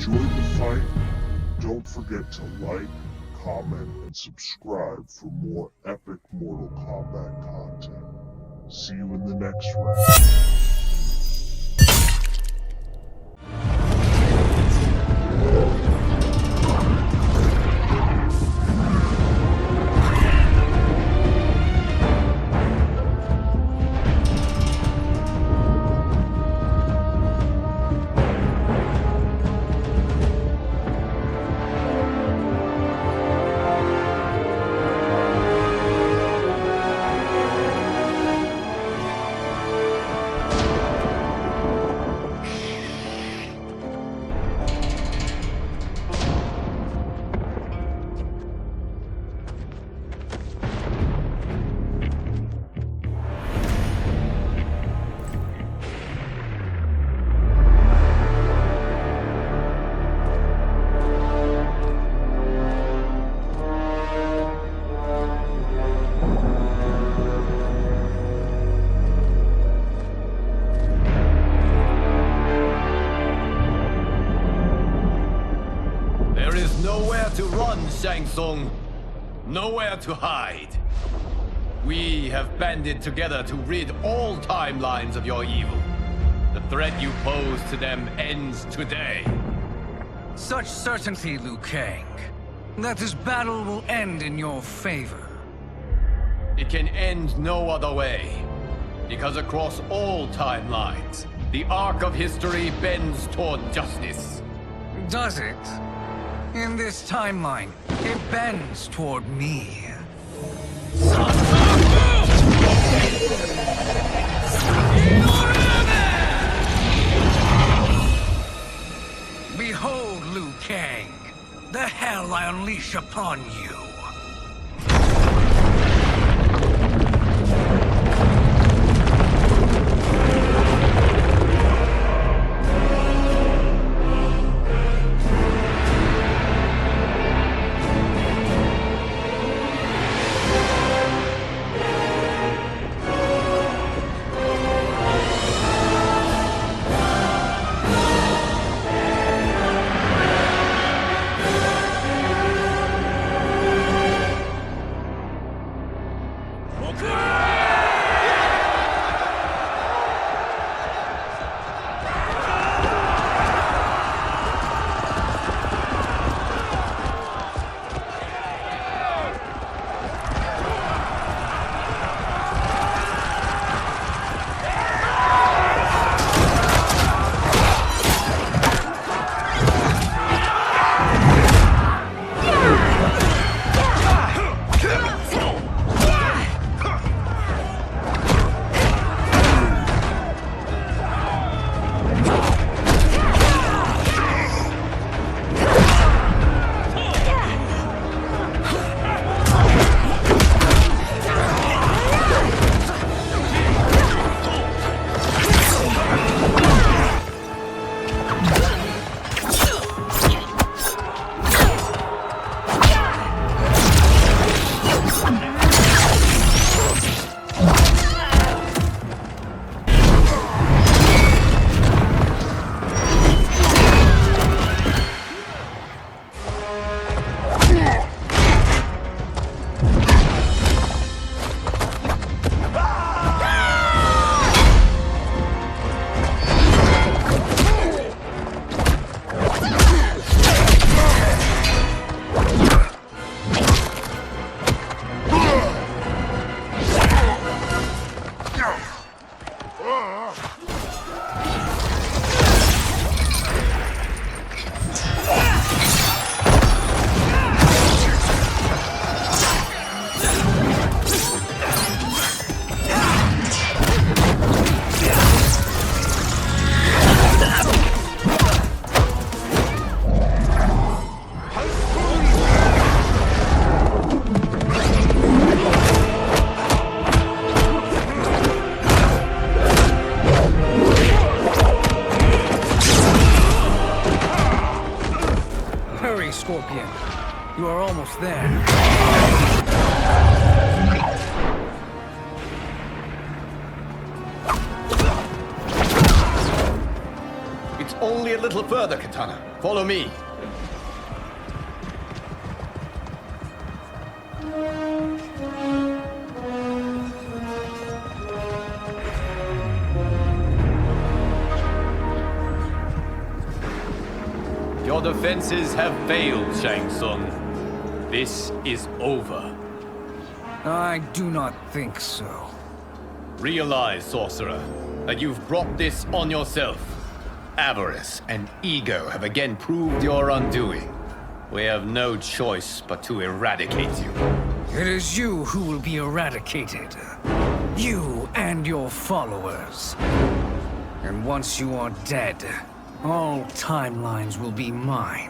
enjoyed the fight, don't forget to like, comment, and subscribe for more epic Mortal Kombat content. See you in the next round. To run, Shang Tsung. Nowhere to hide. We have banded together to rid all timelines of your evil. The threat you pose to them ends today. Such certainty, Liu Kang, that this battle will end in your favor. It can end no other way. Because across all timelines, the arc of history bends toward justice. Does it? In this timeline, it bends toward me. Behold, Liu Kang, the hell I unleash upon you. Scorpion. You are almost there. It's only a little further, Katana. Follow me. Your defenses have failed, Shang Tsung. This is over. I do not think so. Realize, sorcerer, that you've brought this on yourself. Avarice and ego have again proved your undoing. We have no choice but to eradicate you. It is you who will be eradicated. You and your followers. And once you are dead, all timelines will be mine.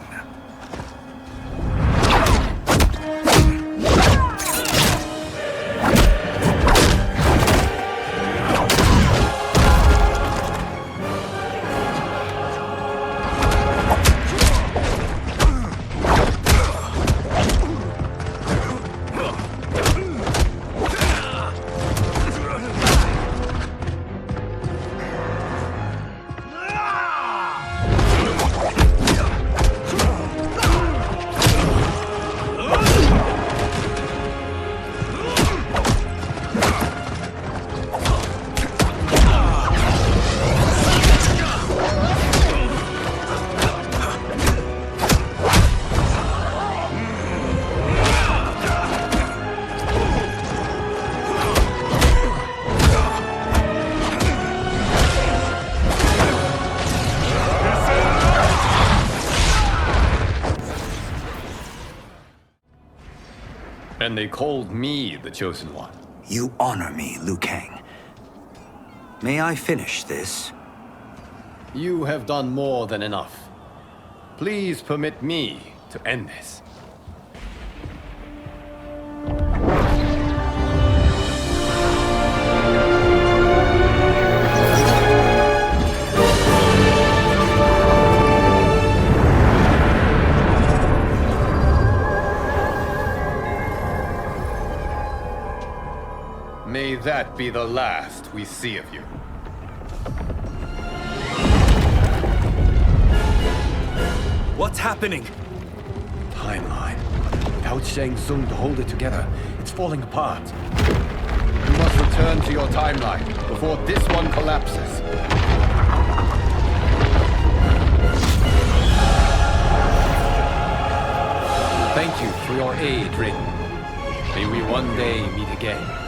And they called me the Chosen One. You honor me, Liu Kang. May I finish this? You have done more than enough. Please permit me to end this. May that be the last we see of you. What's happening? Timeline. Without Shang Tsung to hold it together, it's falling apart. You must return to your timeline before this one collapses. Thank you for your aid, Raiden. May we one day meet again.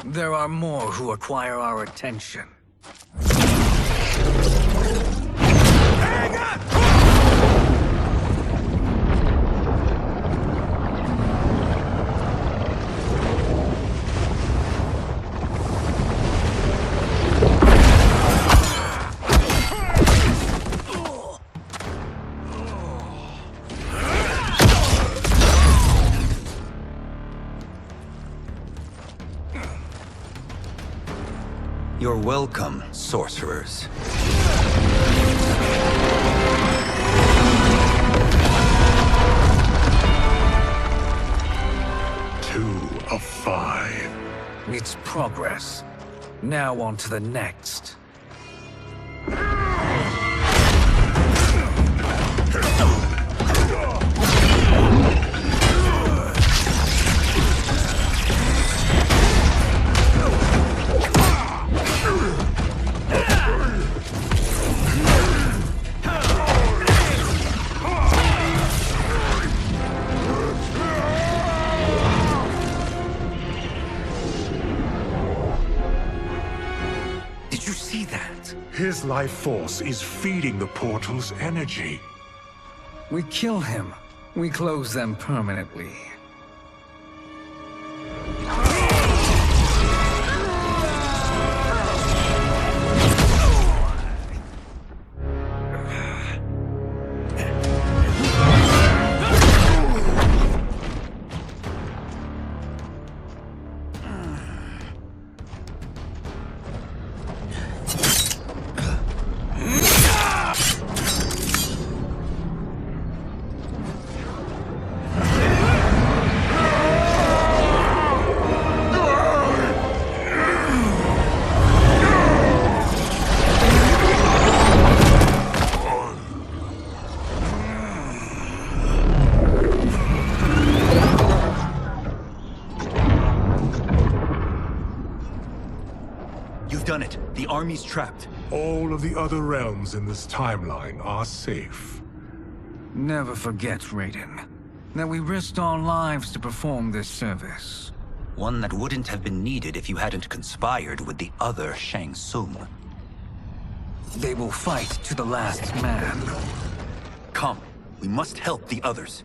There are more who acquire our attention. You're welcome, sorcerers. Two of 5. It's progress. Now on to the next. Ah! His life force is feeding the portal's energy. We kill him. We close them permanently. You've done it. The army's trapped. All of the other realms in this timeline are safe. Never forget, Raiden, that we risked our lives to perform this service. One that wouldn't have been needed if you hadn't conspired with the other Shang Tsung. They will fight to the last man. Come, we must help the others.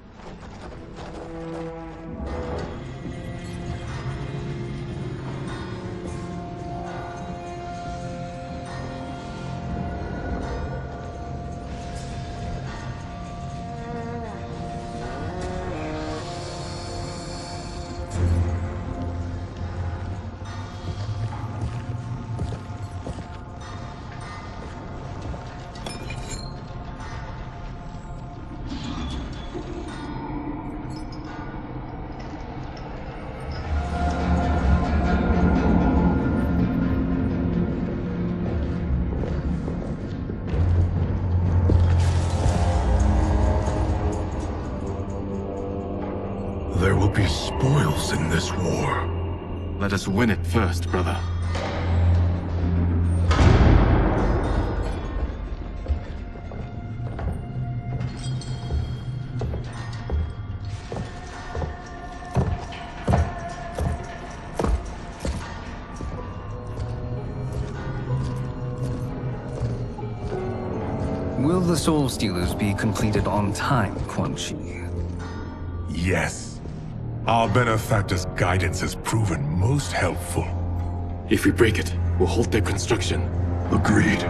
There will be spoils in this war. Let us win it first, brother. Will the Soul Stealers be completed on time, Quan Chi? Yes. Our benefactor's guidance has proven most helpful. If we break it, we'll halt their construction. Agreed.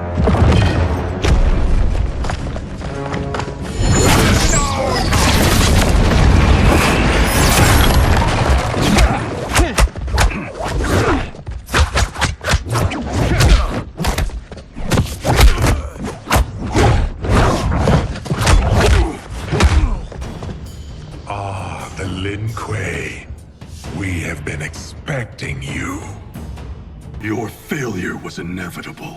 We have been expecting you. Your failure was inevitable.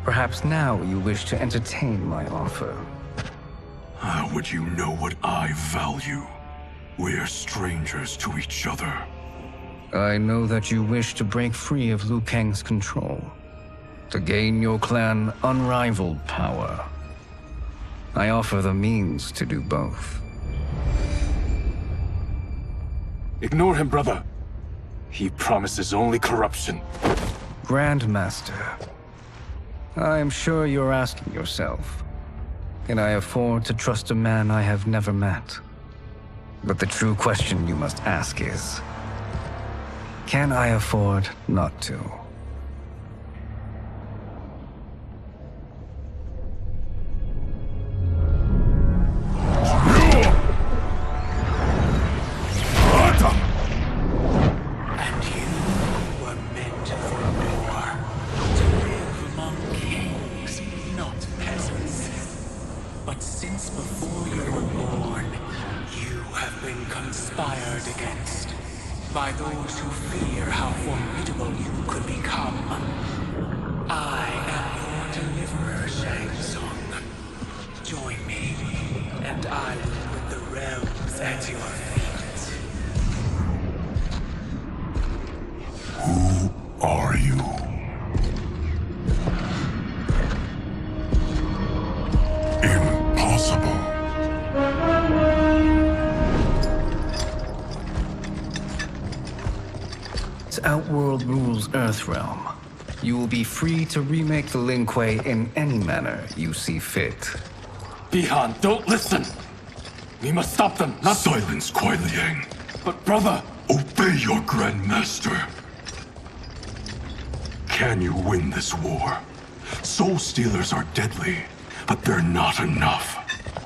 Perhaps now you wish to entertain my offer. How would you know what I value? We're strangers to each other. I know that you wish to break free of Liu Kang's control, to gain your clan unrivaled power. I offer the means to do both. Ignore him, brother. He promises only corruption. Grandmaster, I am sure you're asking yourself, can I afford to trust a man I have never met? But the true question you must ask is, can I afford not to? But since before you were born, you have been conspired against. those who fear how formidable you could become. I am your deliverer, Shang Tsung. Join me, and I will put the realms at your feet. Who are you? Impossible. As Outworld rules Earthrealm, you will be free to remake the Lin Kuei in any manner you see fit. Bihan, don't listen! We must stop them, not— Silence, Kuai Liang. But brother! Obey your Grandmaster. Can you win this war? Soul Stealers are deadly, but they're not enough.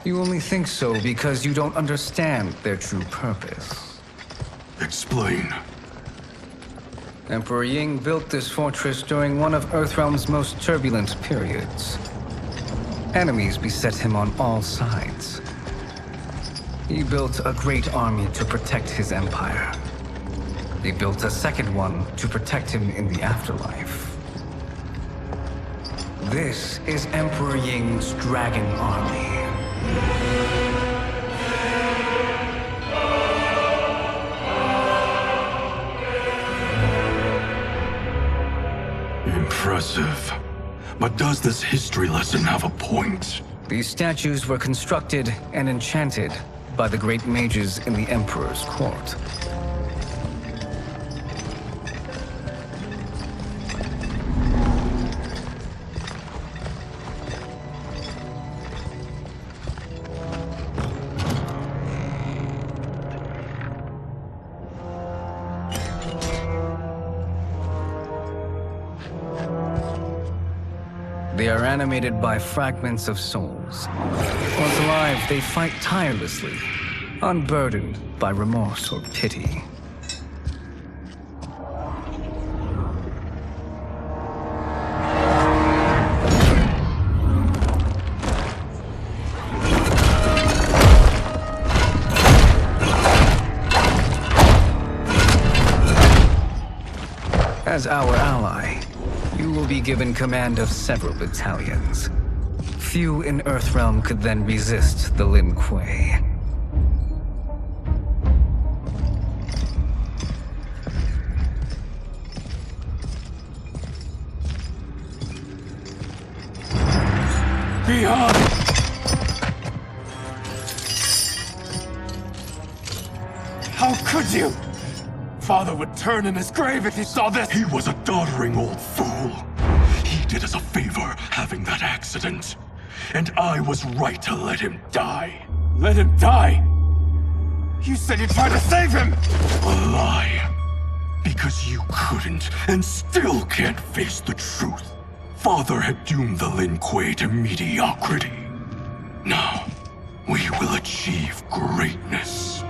You only think so because you don't understand their true purpose. Explain. Emperor Ying built this fortress during one of Earthrealm's most turbulent periods. Enemies beset him on all sides. He built a great army to protect his empire. He built a second one to protect him in the afterlife. This is Emperor Ying's Dragon Army. Impressive. But does this history lesson have a point? These statues were constructed and enchanted by the great mages in the Emperor's court. They are animated by fragments of souls. Once alive, they fight tirelessly, unburdened by remorse or pity. As our ally, you will be given command of several battalions. Few in Earthrealm could then resist the Lin Kuei. Bihan! How could you? Father would turn in his grave if he saw this! He was a doddering old fool. He did us a favor having that accident. And I was right to let him die. Let him die? You said you tried to save him! A lie. Because you couldn't and still can't face the truth. Father had doomed the Lin Kuei to mediocrity. Now, we will achieve greatness.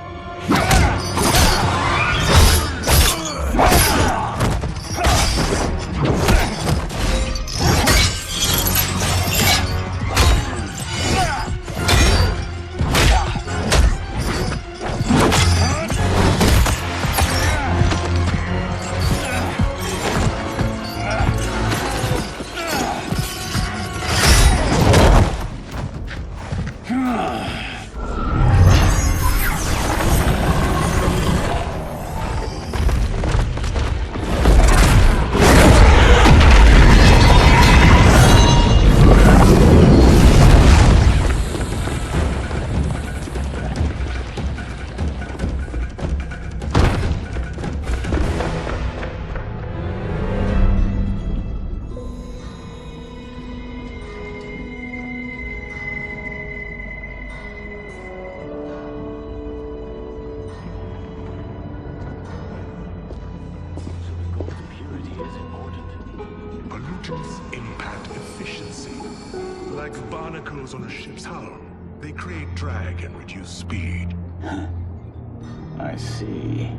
Pollutants impact efficiency. Like barnacles on a ship's hull. They create drag and reduce speed. I see.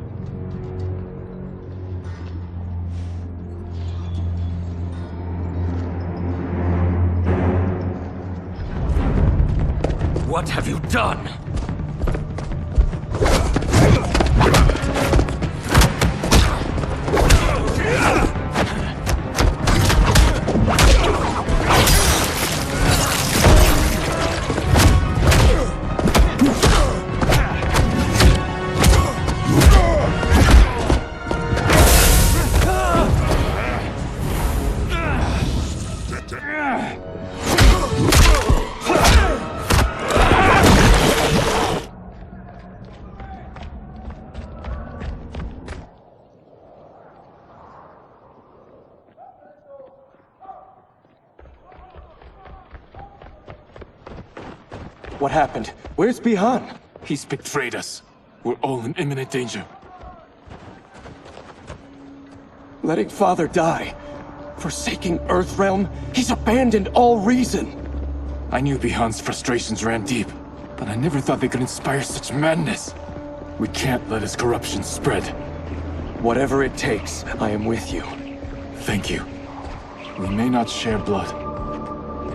What have you done? What happened? Where's Bihan? He's betrayed us. We're all in imminent danger. Letting Father die. Forsaking Earthrealm. He's abandoned all reason. I knew Bihan's frustrations ran deep, but I never thought they could inspire such madness. We can't let his corruption spread. Whatever it takes, I am with you. Thank you. We may not share blood,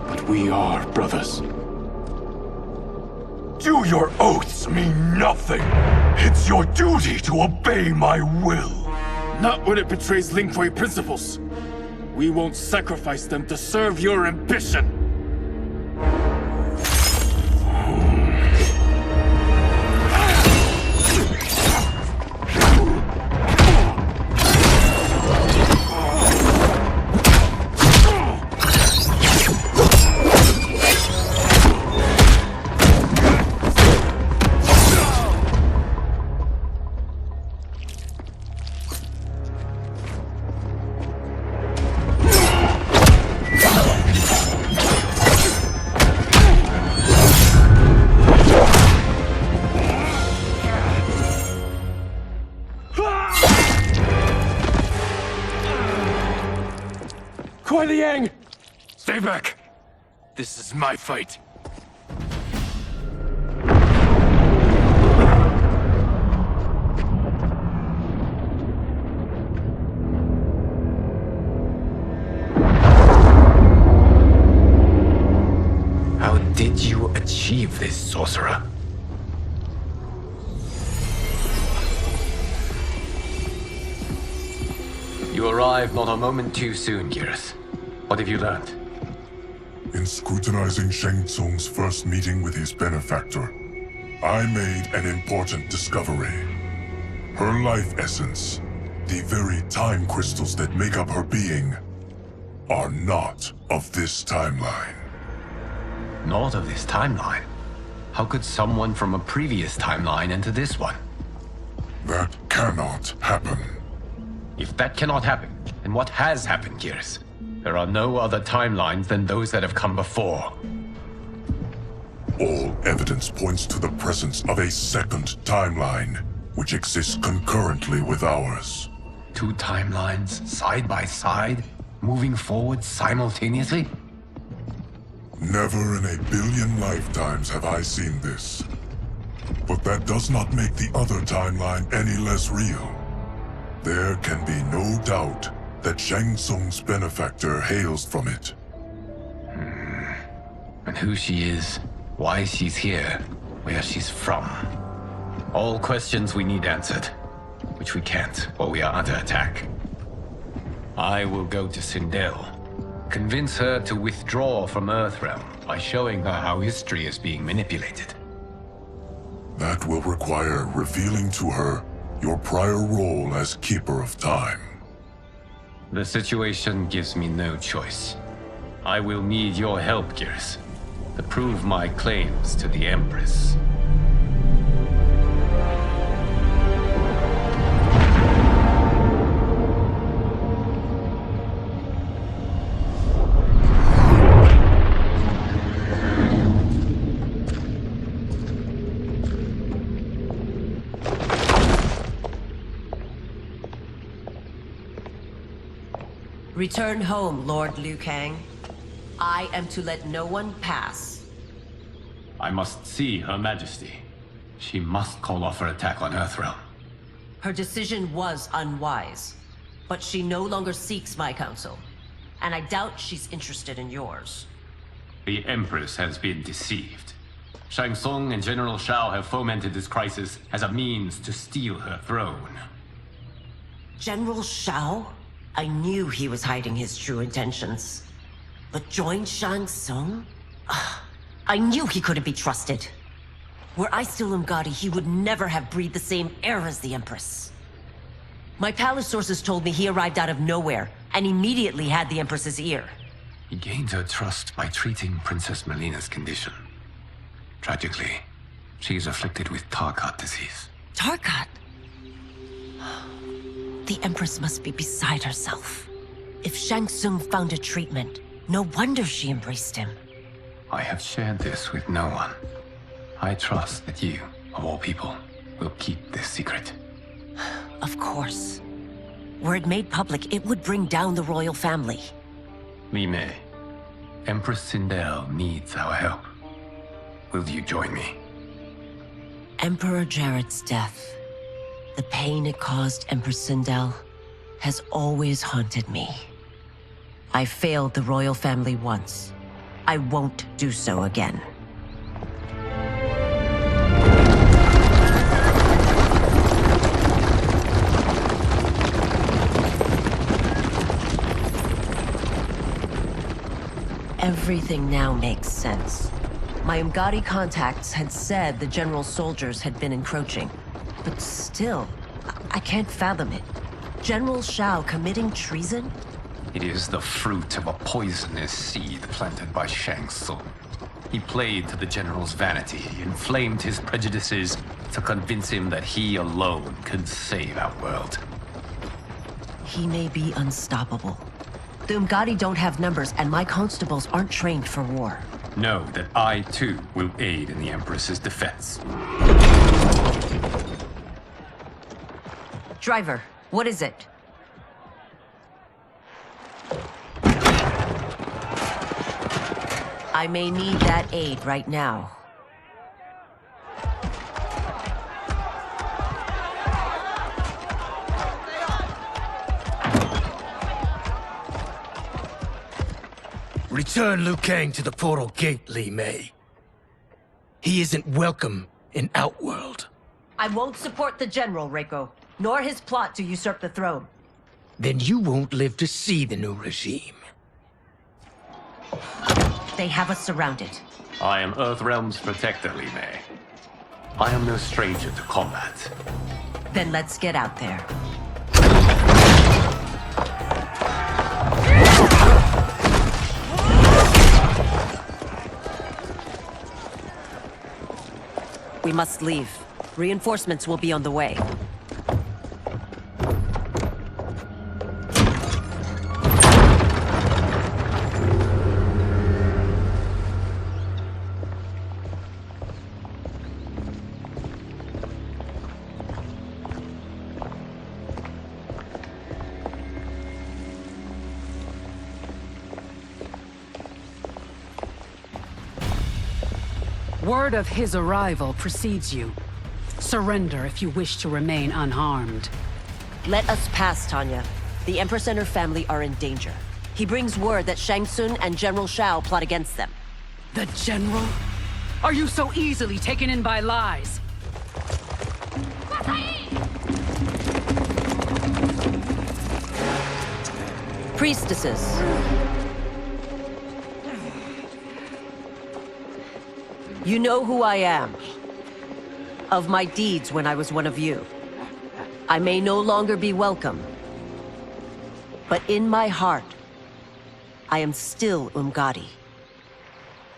but we are brothers. Do your oaths mean nothing? It's your duty to obey my will. Not when it betrays Lin Kuei principles. We won't sacrifice them to serve your ambition. Kuai Liang! Stay back! This is my fight. How did you achieve this, sorcerer? You arrived not a moment too soon, Geras. What have you learned? In scrutinizing Shang Tsung's first meeting with his benefactor, I made an important discovery. Her life essence, the very time crystals that make up her being, are not of this timeline. Not of this timeline? How could someone from a previous timeline enter this one? That cannot happen. If that cannot happen, then what has happened, Geras? There are no other timelines than those that have come before. All evidence points to the presence of a second timeline, which exists concurrently with ours. Two timelines, side by side, moving forward simultaneously? Never in a billion lifetimes have I seen this. But that does not make the other timeline any less real. There can be no doubt that Shang Tsung's benefactor hails from it. And who she is, why she's here, where she's from. All questions we need answered, which we can't while we are under attack. I will go to Sindel, convince her to withdraw from Earthrealm by showing her how history is being manipulated. That will require revealing to her your prior role as Keeper of Time. The situation gives me no choice. I will need your help, Geras, to prove my claims to the Empress. Return home, Lord Liu Kang. I am to let no one pass. I must see Her Majesty. She must call off her attack on Earthrealm. Her decision was unwise, but she no longer seeks my counsel, and I doubt she's interested in yours. The Empress has been deceived. Shang Tsung and General Shao have fomented this crisis as a means to steal her throne. General Shao? I knew he was hiding his true intentions. But join Shang Tsung? I knew he couldn't be trusted. Were I still Umgadi, he would never have breathed the same air as the Empress. My palace sources told me he arrived out of nowhere, and immediately had the Empress's ear. He gained her trust by treating Princess Melina's condition. Tragically, she is afflicted with Tarkat disease. Tarkat? The Empress must be beside herself. If Shang Tsung found a treatment, no wonder she embraced him. I have shared this with no one. I trust that you, of all people, will keep this secret. Of course. Were it made public, it would bring down the royal family. Li Mei, Empress Sindel needs our help. Will you join me? Emperor Jared's death, the pain it caused Empress Sindel, has always haunted me. I failed the royal family once. I won't do so again. Everything now makes sense. My Umgadi contacts had said the general's soldiers had been encroaching. But still, I can't fathom it. General Shao committing treason? It is the fruit of a poisonous seed planted by Shang Tsung. He played to the general's vanity, inflamed his prejudices to convince him that he alone could save our world. He may be unstoppable. The Umgadi don't have numbers, and my constables aren't trained for war. Know that I, too, will aid in the Empress's defense. Driver, what is it? I may need that aid right now. Return Liu Kang to the portal gate, Li Mei. He isn't welcome in Outworld. I won't support the General, Reiko, nor his plot to usurp the throne. Then you won't live to see the new regime. They have us surrounded. I am Earthrealm's protector, Li Mei. I am no stranger to combat. Then let's get out there. We must leave. Reinforcements will be on the way. Word of his arrival precedes you. Surrender if you wish to remain unharmed. Let us pass, Tanya. The Empress and her family are in danger. He brings word that Shang Tsung and General Shao plot against them. The General? Are you so easily taken in by lies? Priestesses. You know who I am. Of my deeds when I was one of you. I may no longer be welcome. But in my heart, I am still Umgadi.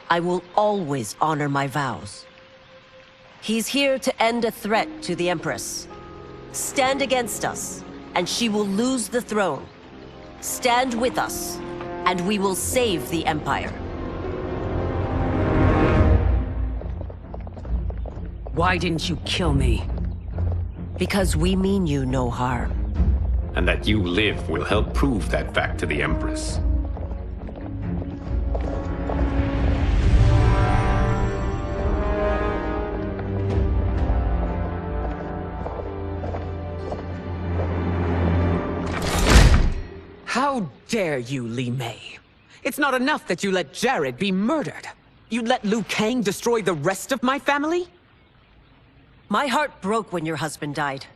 I will always honor my vows. He's here to end a threat to the Empress. Stand against us, and she will lose the throne. Stand with us, and we will save the Empire. Why didn't you kill me? Because we mean you no harm. And that you live will help prove that fact to the Empress. How dare you, Li Mei? It's not enough that you let Jared be murdered. You'd let Liu Kang destroy the rest of my family? My heart broke when your husband died.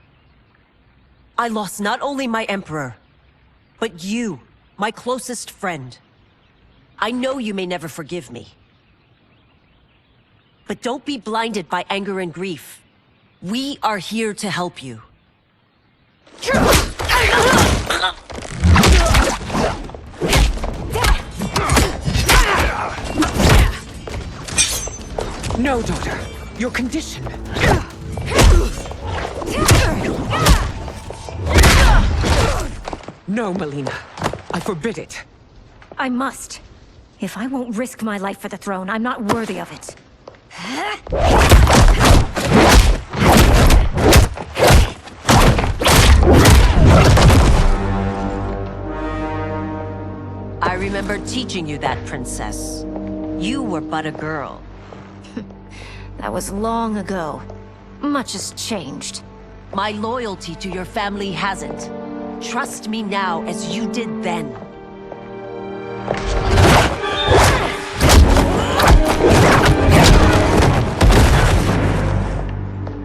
I lost not only my Emperor, but you, my closest friend. I know you may never forgive me. But don't be blinded by anger and grief. We are here to help you. No, daughter. Your condition. No, Melina. I forbid it. I must. If I won't risk my life for the throne, I'm not worthy of it. I remember teaching you that, princess. You were but a girl. That was long ago. Much has changed. My loyalty to your family hasn't. Trust me now as you did then.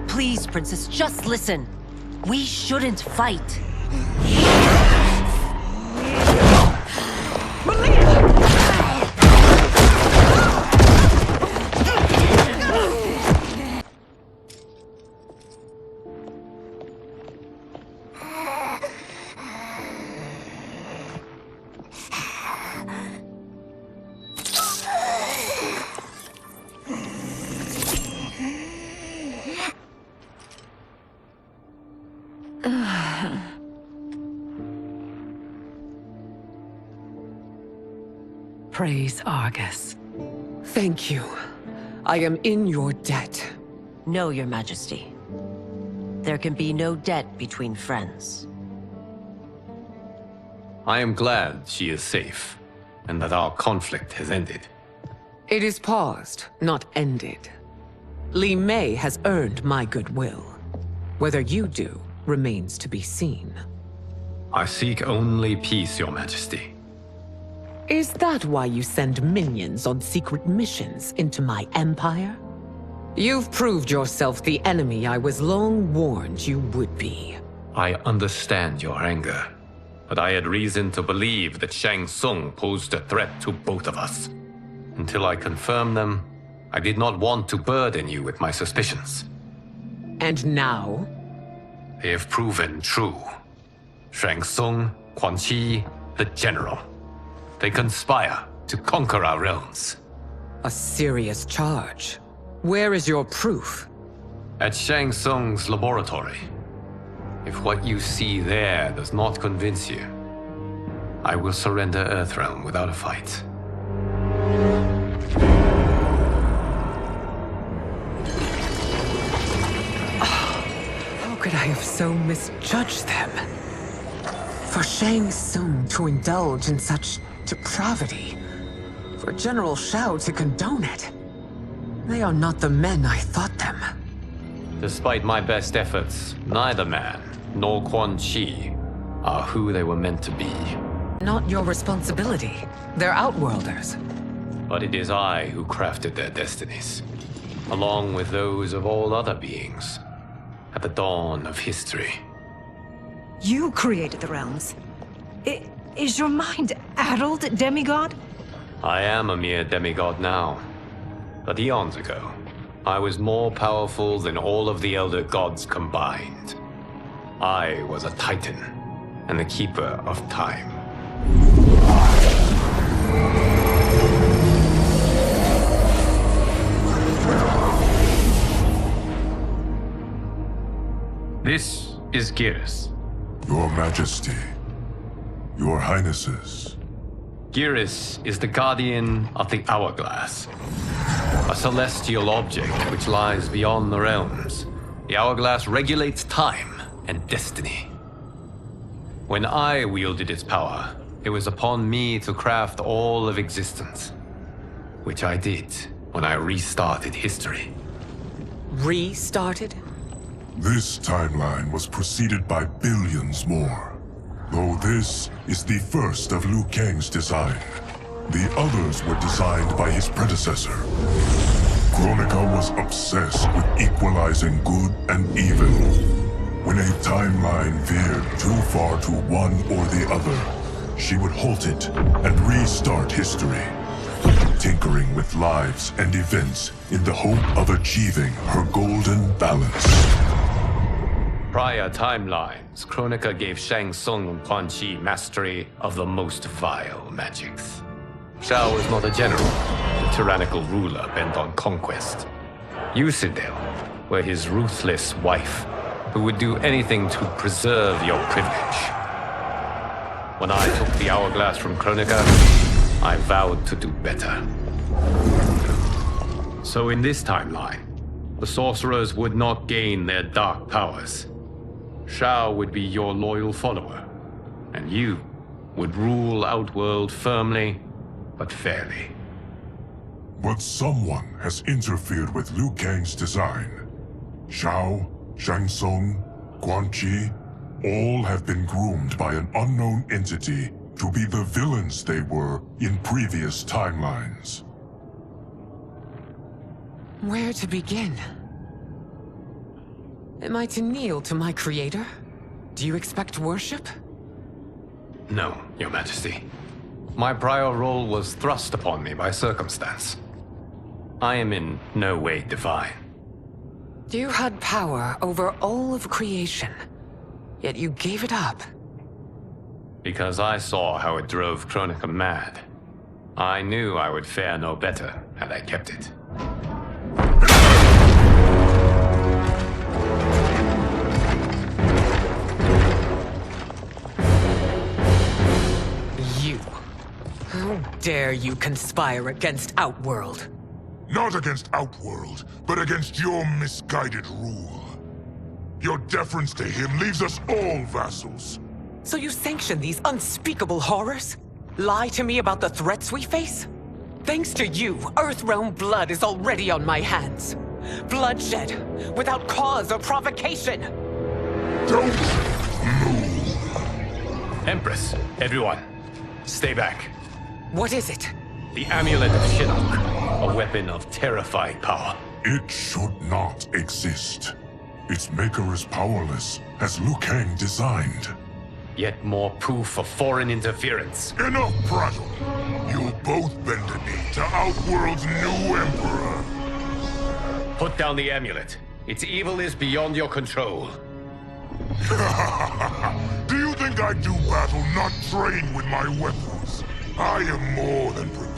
Please, princess, just listen. We shouldn't fight. Praise Argus. Thank you. I am in your debt. No, Your Majesty. There can be no debt between friends. I am glad she is safe, and that our conflict has ended. It is paused, not ended. Li Mei has earned my goodwill. Whether you do remains to be seen. I seek only peace, Your Majesty. Is that why you send minions on secret missions into my empire? You've proved yourself the enemy I was long warned you would be. I understand your anger, but I had reason to believe that Shang Tsung posed a threat to both of us. Until I confirmed them, I did not want to burden you with my suspicions. And now? They have proven true. Shang Tsung, Quan Chi, the General. They conspire to conquer our realms. A serious charge. Where is your proof? At Shang Tsung's laboratory. If what you see there does not convince you, I will surrender Earthrealm without a fight. How could I have so misjudged them? For Shang Tsung to indulge in such depravity, for General Shao to condone it. They are not the men I thought them. Despite my best efforts, neither man nor Quan Chi are who they were meant to be. Not your responsibility. They're outworlders. But it is I who crafted their destinies, along with those of all other beings, at the dawn of history. You created the realms. Is your mind addled, demigod? I am a mere demigod now. But eons ago, I was more powerful than all of the Elder Gods combined. I was a Titan, and the Keeper of Time. This is Geras. Your Majesty. Your Highnesses. Geras is the guardian of the Hourglass. A celestial object which lies beyond the realms. The Hourglass regulates time and destiny. When I wielded its power, it was upon me to craft all of existence. Which I did when I restarted history. Restarted? This timeline was preceded by billions more. Though this is the first of Liu Kang's design. The others were designed by his predecessor. Kronika was obsessed with equalizing good and evil. When a timeline veered too far to one or the other, she would halt it and restart history, tinkering with lives and events in the hope of achieving her golden balance. Prior timelines, Kronika gave Shang Tsung and Quan Chi mastery of the most vile magics. Shao was not a general, a tyrannical ruler bent on conquest. You, Sindel, were his ruthless wife, who would do anything to preserve your privilege. When I took the hourglass from Kronika, I vowed to do better. So in this timeline, the sorcerers would not gain their dark powers. Shao would be your loyal follower, and you would rule Outworld firmly, but fairly. But someone has interfered with Liu Kang's design. Shao, Shang Tsung, Quan Chi, all have been groomed by an unknown entity to be the villains they were in previous timelines. Where to begin? Am I to kneel to my creator? Do you expect worship? No, Your Majesty. My prior role was thrust upon me by circumstance. I am in no way divine. You had power over all of creation, yet you gave it up. Because I saw how it drove Kronika mad. I knew I would fare no better had I kept it. You. How dare you conspire against Outworld? Not against Outworld, but against your misguided rule. Your deference to him leaves us all vassals. So you sanction these unspeakable horrors? Lie to me about the threats we face? Thanks to you, Earthrealm blood is already on my hands. Bloodshed, without cause or provocation. Don't move. Empress, everyone, stay back. What is it? The Amulet of Shinnok, a weapon of terrifying power. It should not exist. Its maker is powerless, as Liu Kang designed. Yet more proof of foreign interference. Enough prattle! You'll both bend a knee to Outworld's new emperor. Put down the amulet. Its evil is beyond your control. Do you think I do battle not trained with my weapons? I am more than prepared.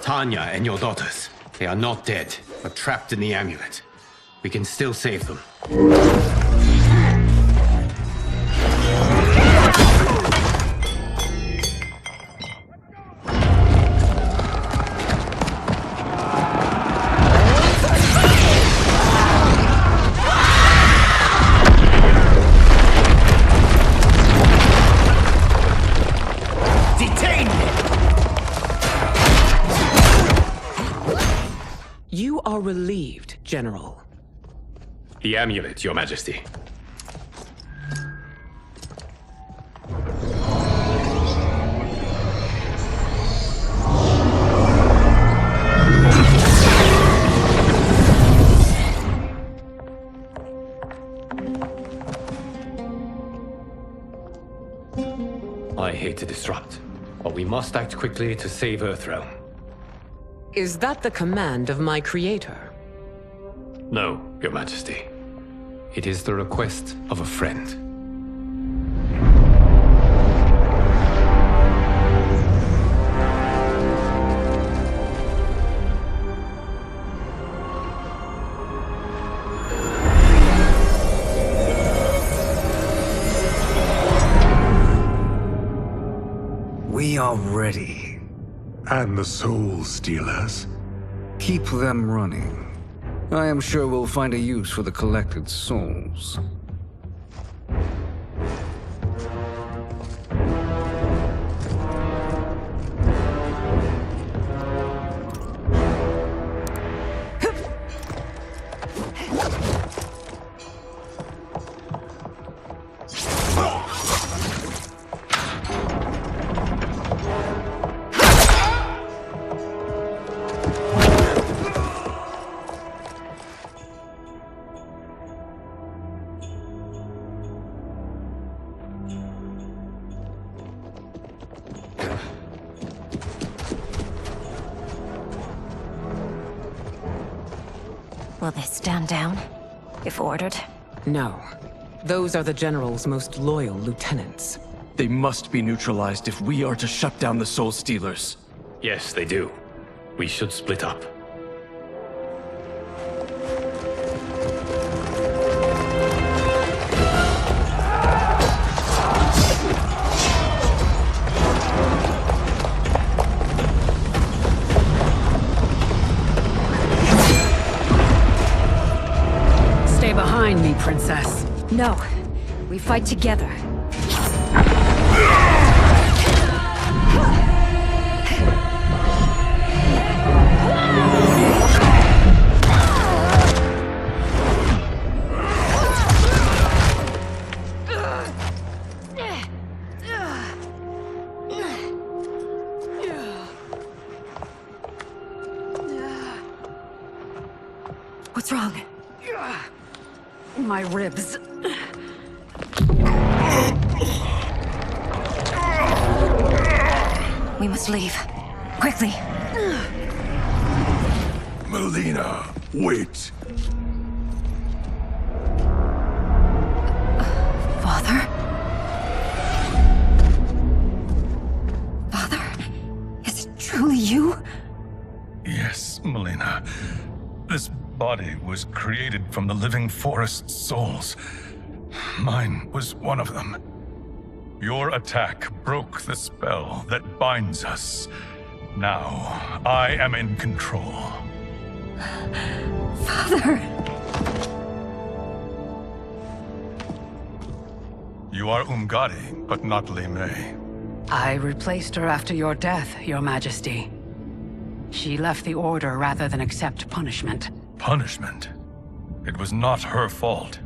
Tanya and your daughters. They are not dead, but trapped in the amulet. We can still save them. You are relieved, General. The amulet, Your Majesty. I hate to disrupt, but we must act quickly to save Earthrealm. Is that the command of my creator? No, Your Majesty. It is the request of a friend. We are ready. And the Soul Stealers? Keep them running. I am sure we'll find a use for the collected souls. Will they stand down, if ordered? No. Those are the General's most loyal lieutenants. They must be neutralized if we are to shut down the Soul Stealers. Yes, they do. We should split up. Stay behind me, Princess. No. We fight together. What's wrong? My ribs. We must leave. Quickly. Melina, wait. Father? Father? Is it truly you? Yes, Melina. This body was created from the living forest's souls. Mine was one of them. Your attack broke the spell that binds us. Now, I am in control. Father! You are Umgadi, but not Li Mei. I replaced her after your death, Your Majesty. She left the Order rather than accept punishment. Punishment? It was not her fault.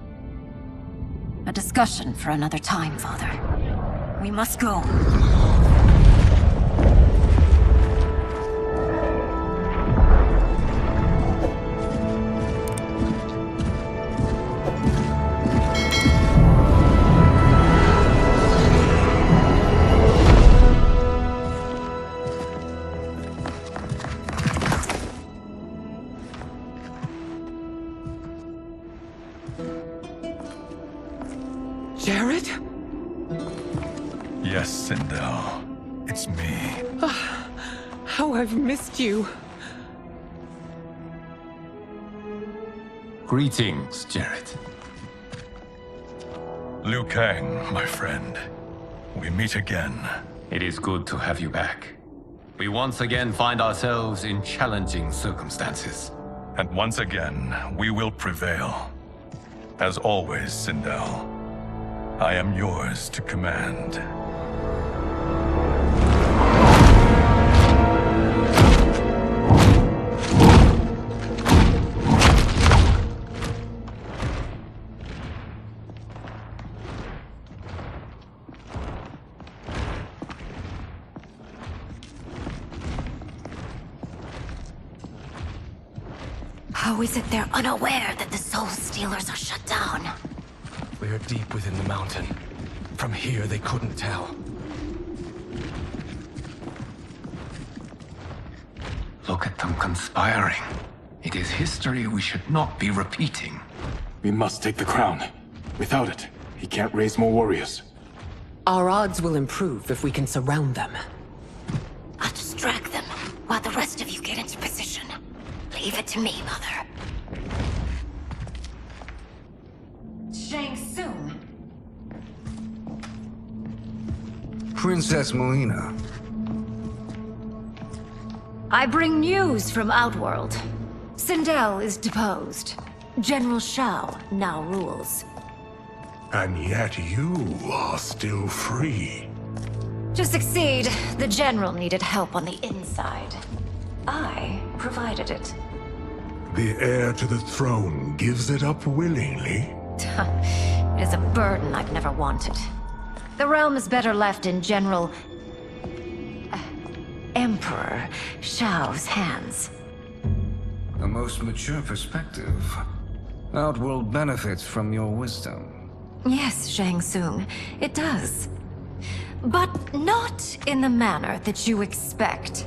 A discussion for another time, Father. We must go. Jared? Yes, Sindel. It's me. How I've missed you. Greetings, Jared. Liu Kang, my friend. We meet again. It is good to have you back. We once again find ourselves in challenging circumstances. And once again, we will prevail. As always, Sindel, I am yours to command. How is it they're unaware that the Soul Stealers are shut down? We are deep within the mountain. From here, they couldn't tell. Look at them conspiring. It is history we should not be repeating. We must take the crown. Without it, he can't raise more warriors. Our odds will improve if we can surround them. I'll distract them while the rest of you get into position. Leave it to me, Mother. Shang Tsung. Princess Melina. I bring news from Outworld. Sindel is deposed. General Shao now rules. And yet you are still free. To succeed, the General needed help on the inside. I provided it. The heir to the throne gives it up willingly. It is a burden I've never wanted. The realm is better left in General... Emperor Shao's hands. A most mature perspective. Outworld benefits from your wisdom. Yes, Shang Tsung, it does. But not in the manner that you expect.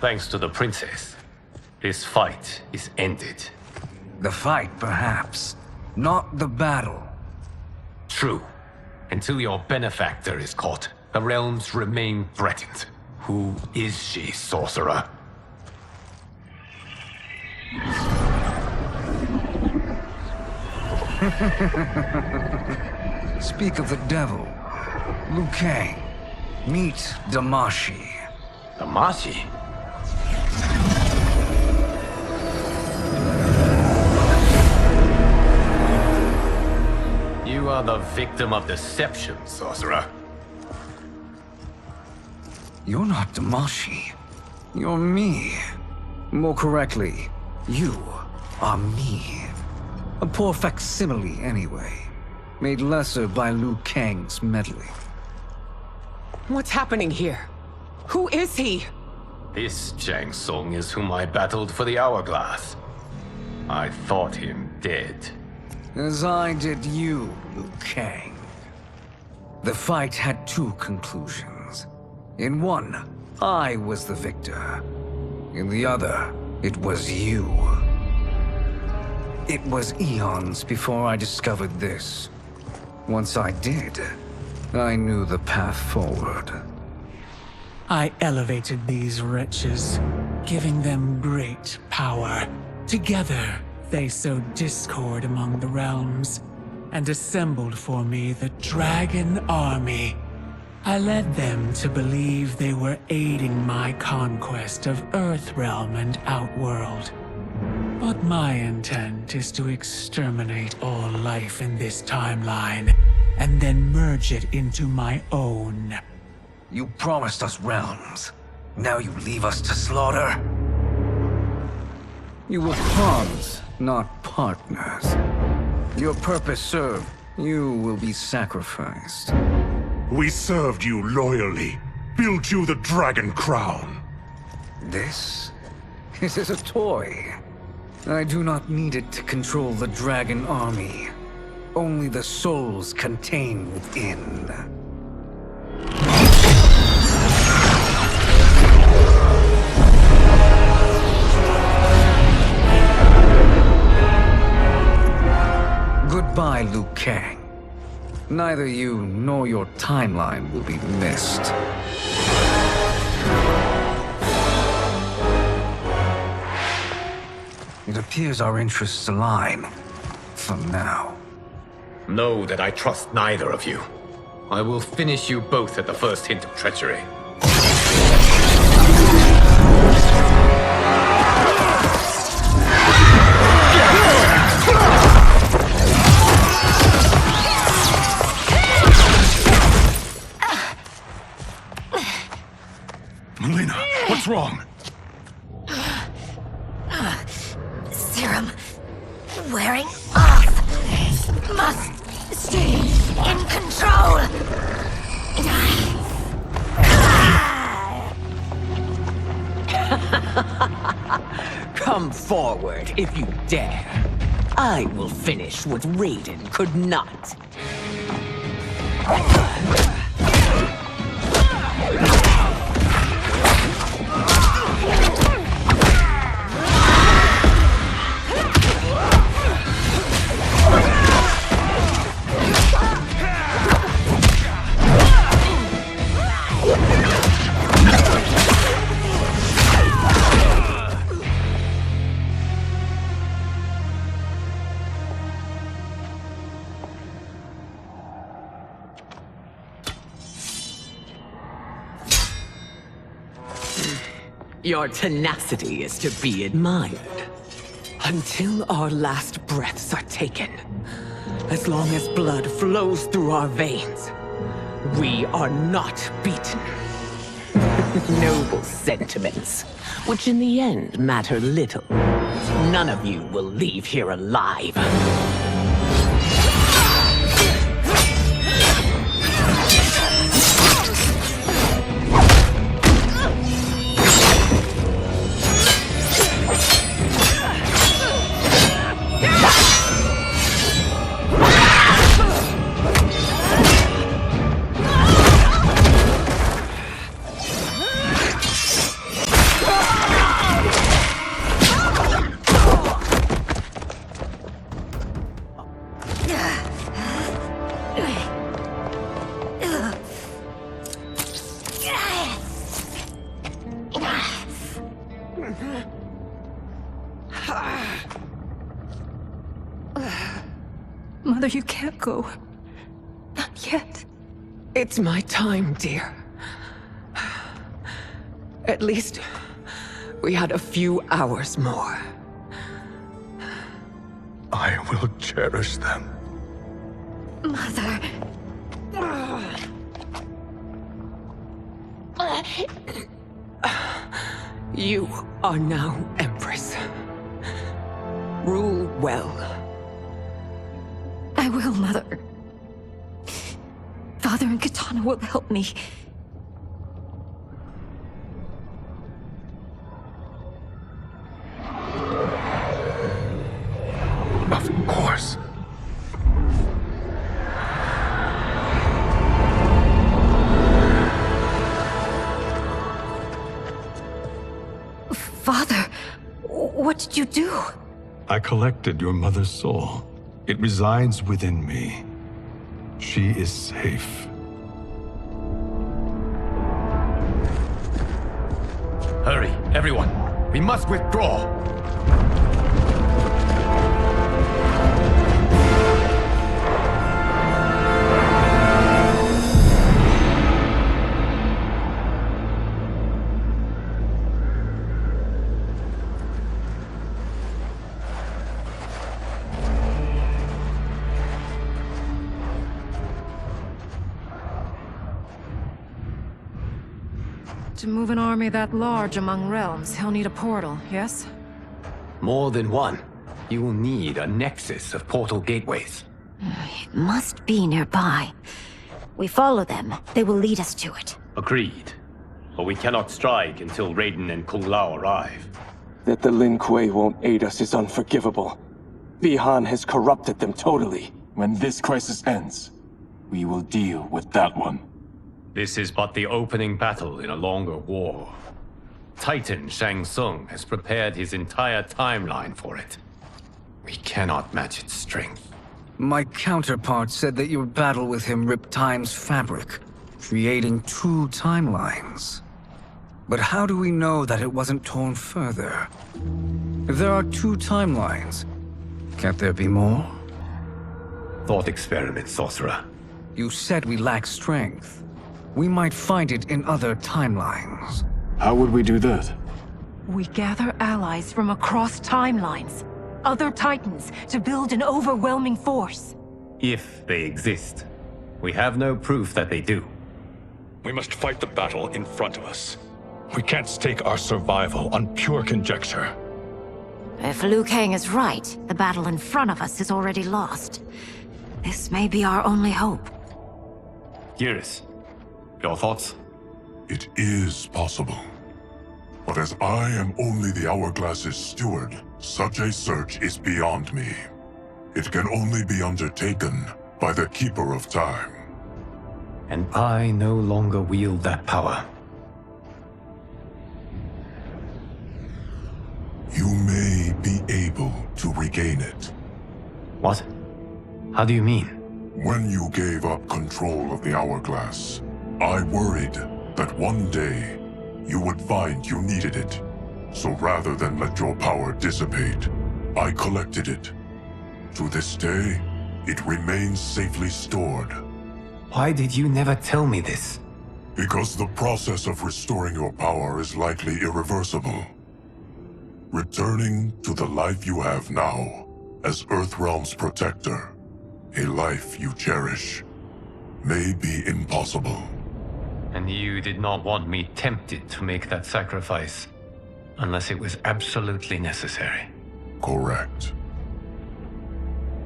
thanks to the princess, this fight is ended. The fight, perhaps. Not the battle. True. Until your benefactor is caught, the realms remain threatened. Who is she, sorcerer? Speak of the devil. Liu Kang. Meet Damashi. Damashi? You are the victim of deception, sorcerer. You're not Damashi. You're me. More correctly, you are me. A poor facsimile, anyway. Made lesser by Liu Kang's meddling. What's happening here? Who is he? This Shang Tsung is whom I battled for the Hourglass. I thought him dead. As I did you, Liu Kang. The fight had two conclusions. In one, I was the victor. In the other, it was you. It was eons before I discovered this. Once I did, I knew the path forward. I elevated these wretches, giving them great power. Together, they sowed discord among the realms, and assembled for me the Dragon Army. I led them to believe they were aiding my conquest of Earthrealm and Outworld. But my intent is to exterminate all life in this timeline, and then merge it into my own. You promised us realms. Now you leave us to slaughter? You were pawns, not partners. Your purpose served. You will be sacrificed. We served you loyally, built you the Dragon Crown. This is a toy. I do not need it to control the Dragon Army. Only the souls contained within. Goodbye, Liu Kang. Neither you nor your timeline will be missed. It appears our interests align. For now. Know that I trust neither of you. I will finish you both at the first hint of treachery. Melina, what's wrong? Serum wearing off. Must stay in control. Come forward if you dare. I will finish what Raiden could not. Your tenacity is to be admired. Until our last breaths are taken, as long as blood flows through our veins, we are not beaten. Noble sentiments, which in the end matter little. None of you will leave here alive. Mother, you can't go. Not yet. It's my time, dear. At least, we had a few hours more. I will cherish them. Mother. You are now Empress. Rule well. I will, Mother. Father and Katana will help me. Of course. Father, what did you do? I collected your mother's soul. It resides within me. She is safe. Hurry, everyone. We must withdraw. To move an army that large among realms, he'll need a portal, yes? More than one. You will need a nexus of portal gateways. It must be nearby. We follow them. They will lead us to it. Agreed. But we cannot strike until Raiden and Kung Lao arrive. That the Lin Kuei won't aid us is unforgivable. Bihan has corrupted them totally. When this crisis ends, we will deal with that one. This is but the opening battle in a longer war. Titan Shang Tsung has prepared his entire timeline for it. We cannot match its strength. My counterpart said that your battle with him ripped time's fabric, creating two timelines. But how do we know that it wasn't torn further? If there are two timelines, can't there be more? Thought experiment, sorcerer. You said we lack strength. We might find it in other timelines. How would we do that? We gather allies from across timelines, other titans, to build an overwhelming force. If they exist. We have no proof that they do. We must fight the battle in front of us. We can't stake our survival on pure conjecture. If Liu Kang is right, the battle in front of us is already lost. This may be our only hope. Geras, your thoughts? It is possible. But as I am only the Hourglass's steward, such a search is beyond me. It can only be undertaken by the Keeper of Time. And I no longer wield that power. You may be able to regain it. What? How do you mean? When you gave up control of the Hourglass, I worried that one day you would find you needed it. So rather than let your power dissipate, I collected it. To this day, it remains safely stored. Why did you never tell me this? Because the process of restoring your power is likely irreversible. Returning to the life you have now, as Earthrealm's protector, a life you cherish, may be impossible. And you did not want me tempted to make that sacrifice, unless it was absolutely necessary. Correct.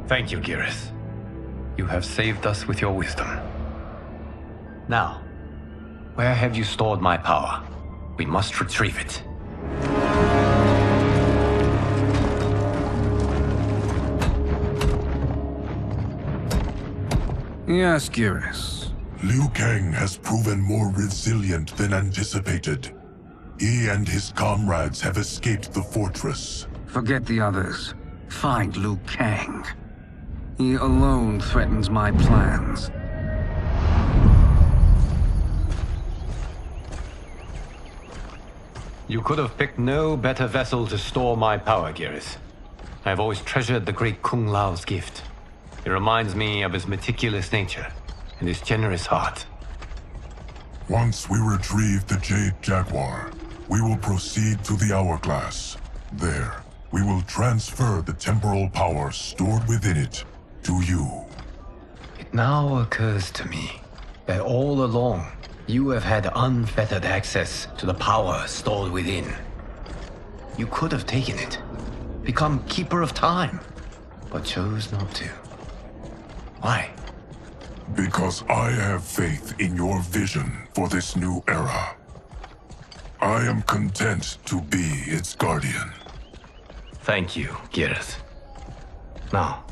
Thank you, Geras. You have saved us with your wisdom. Now, where have you stored my power? We must retrieve it. Yes, Geras. Liu Kang has proven more resilient than anticipated. He and his comrades have escaped the fortress. Forget the others. Find Liu Kang. He alone threatens my plans. You could have picked no better vessel to store my power, Geras. I have always treasured the great Kung Lao's gift. He reminds me of his meticulous nature and his generous heart. Once we retrieve the Jade Jaguar, we will proceed to the Hourglass. There, we will transfer the temporal power stored within it to you. It now occurs to me that all along, you have had unfettered access to the power stored within. You could have taken it, become Keeper of Time, but chose not to. Why? Because I have faith in your vision for this new era. I am content to be its guardian. Thank you, Gareth. Now,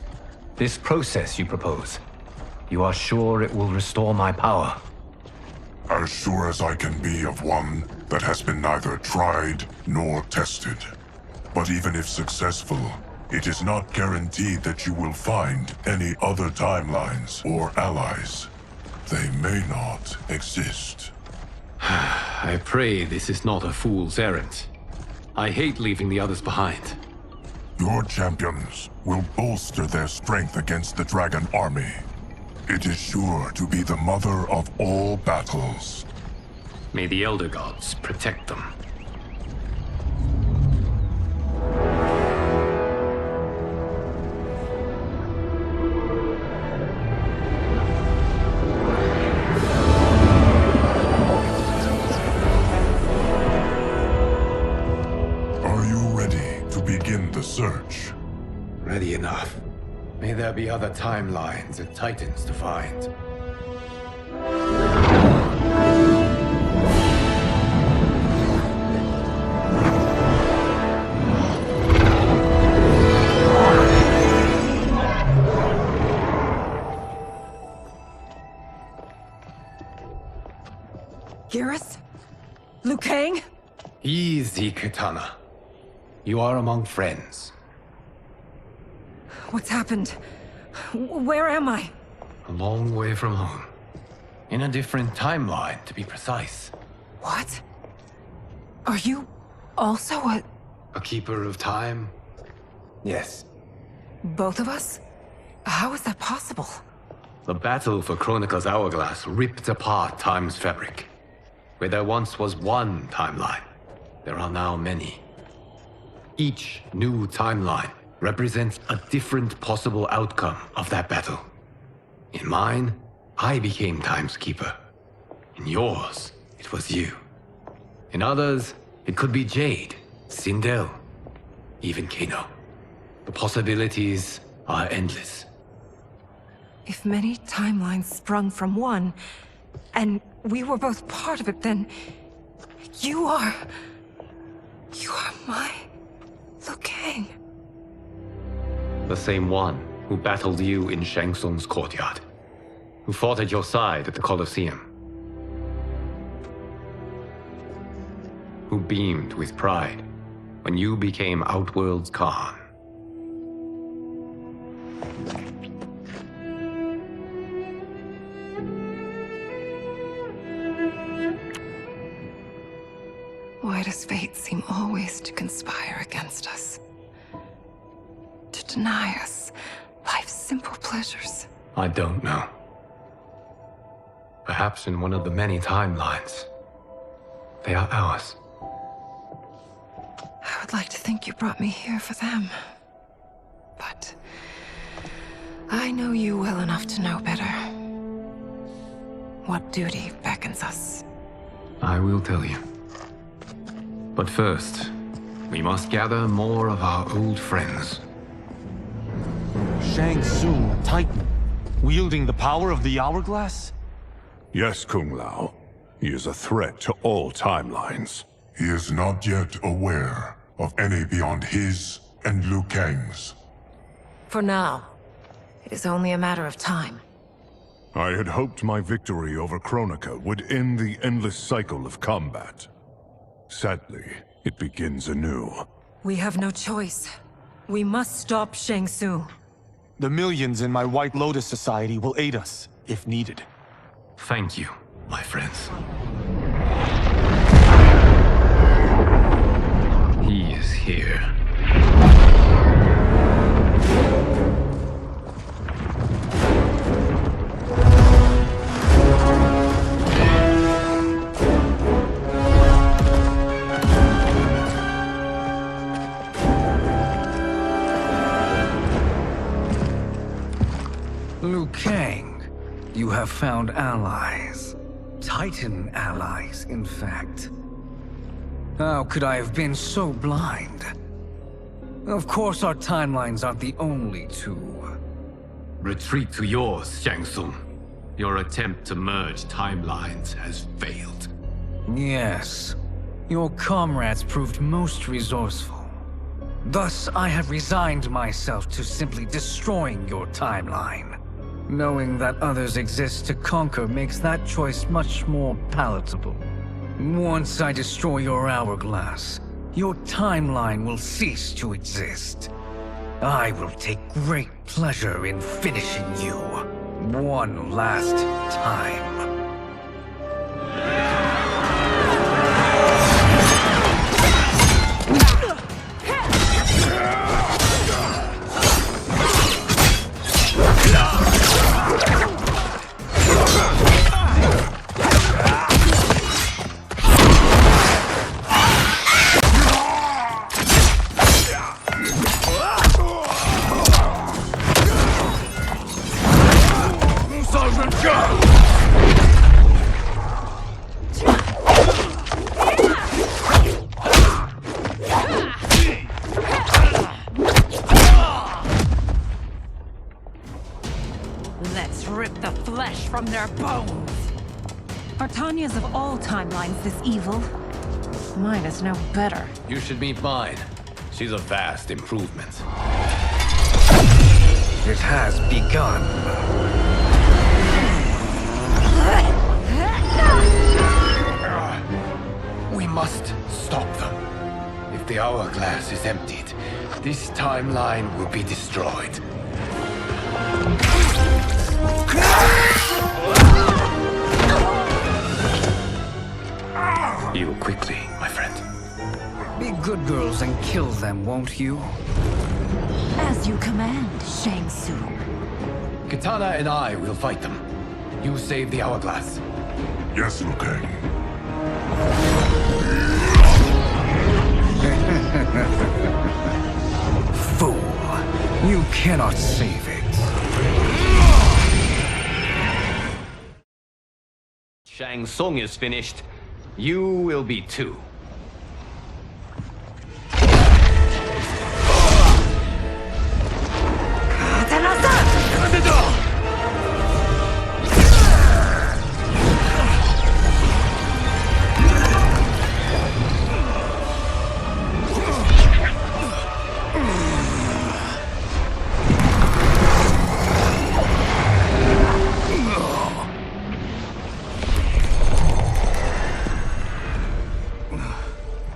this process you propose, you are sure it will restore my power? As sure as I can be of one that has been neither tried nor tested. But even if successful, it is not guaranteed that you will find any other timelines or allies. They may not exist. I pray this is not a fool's errand. I hate leaving the others behind. Your champions will bolster their strength against the Dragon Army. It is sure to be the mother of all battles. May the Elder Gods protect them. Are you ready to begin the search? Ready enough. May there be other timelines and titans to find. Gareth? Liu Kang? Easy, Katana. You are among friends. What's happened? Where am I? A long way from home. In a different timeline, to be precise. What? Are you also a keeper of time? Yes. both of us? How is that possible? The battle for Chronica's Hourglass ripped apart time's fabric. Where there once was one timeline, there are now many. Each new timeline represents a different possible outcome of that battle. In mine, I became Time's Keeper. In yours, it was you. In others, it could be Jade, Sindel, even Kano. The possibilities are endless. If many timelines sprung from one, and we were both part of it, then you are my Liu Kang. The same one who battled you in Shang Tsung's courtyard, who fought at your side at the Colosseum, who beamed with pride when you became Outworld's Khan. Why does fate seem always to conspire against us? To deny us life's simple pleasures? I don't know. Perhaps in one of the many timelines, they are ours. I would like to think you brought me here for them. But I know you well enough to know better. What duty beckons us? I will tell you. But first, we must gather more of our old friends. Shang Tsung, a Titan, wielding the power of the Hourglass? Yes, Kung Lao. He is a threat to all timelines. He is not yet aware of any beyond his and Liu Kang's. For now, it is only a matter of time. I had hoped my victory over Chronica would end the endless cycle of combat. Sadly, it begins anew. We have no choice. We must stop Shang Tsung. The millions in my White Lotus Society will aid us, if needed. Thank you, my friends. He is here. You have found allies. Titan allies, in fact. How could I have been so blind? Of course our timelines aren't the only two. Retreat to yours, Shang Tsung. Your attempt to merge timelines has failed. Yes. Your comrades proved most resourceful. Thus, I have resigned myself to simply destroying your timeline. Knowing that others exist to conquer makes that choice much more palatable. Once I destroy your hourglass, your timeline will cease to exist. I will take great pleasure in finishing you one last time. Let's rip the flesh from their bones! Are Tanya's of all timelines this evil? Mine is no better. You should meet mine. She's a vast improvement. It has begun. We must stop them. If the hourglass is emptied, this timeline will be destroyed. Heal quickly, my friend. Be good girls and kill them, won't you? As you command, Shang Tsung. Katana and I will fight them. You save the hourglass. Yes, Liu Kang. Fool. You cannot save it. Shang Tsung is finished. You will be too.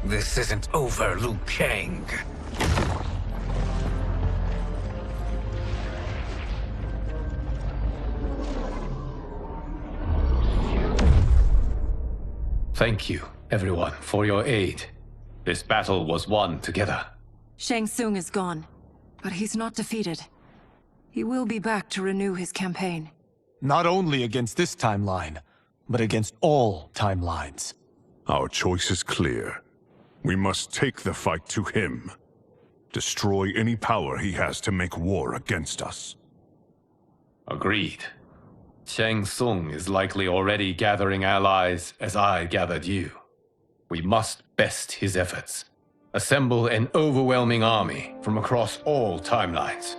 This isn't over, Liu Kang. Thank you, everyone, for your aid. This battle was won together. Shang Tsung is gone, but he's not defeated. He will be back to renew his campaign. Not only against this timeline, but against all timelines. Our choice is clear. We must take the fight to him. Destroy any power he has to make war against us. Agreed. Shang Tsung is likely already gathering allies as I gathered you. We must best his efforts. Assemble an overwhelming army from across all timelines.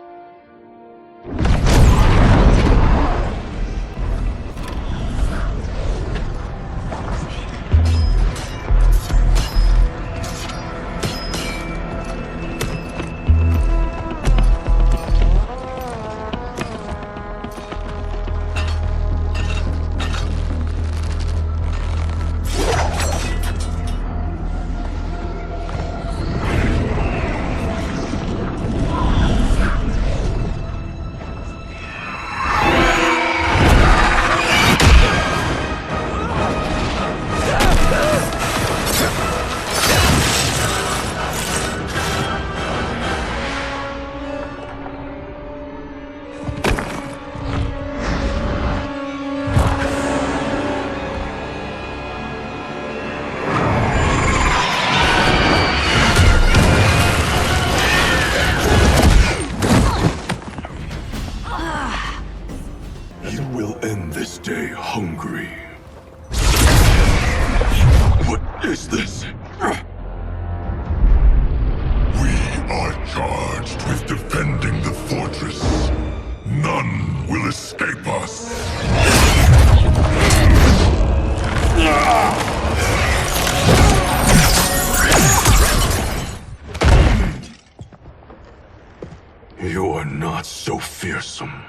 You are not so fearsome.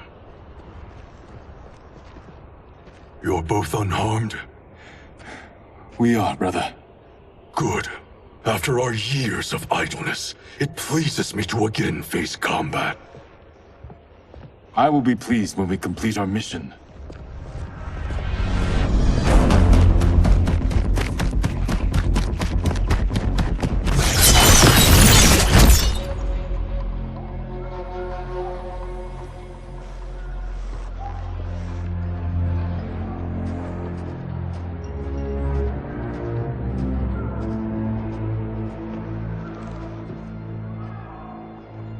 You're both unharmed? We are, brother. Good. After our years of idleness, it pleases me to again face combat. I will be pleased when we complete our mission.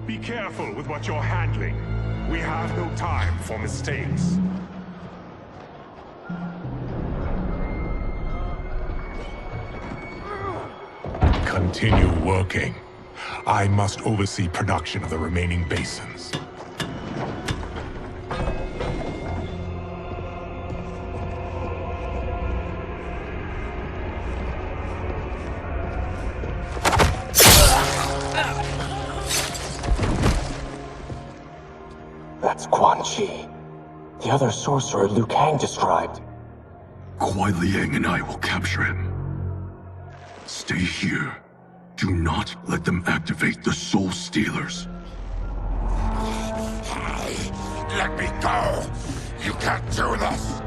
Be careful with what you're handling. We have no time for mistakes. Continue working. I must oversee production of the remaining basins. That's Quan Chi. The other sorcerer Liu Kang described. Kuai Liang and I will capture him. Stay here. Do not let them activate the Soul Stealers. Let me go! You can't do this!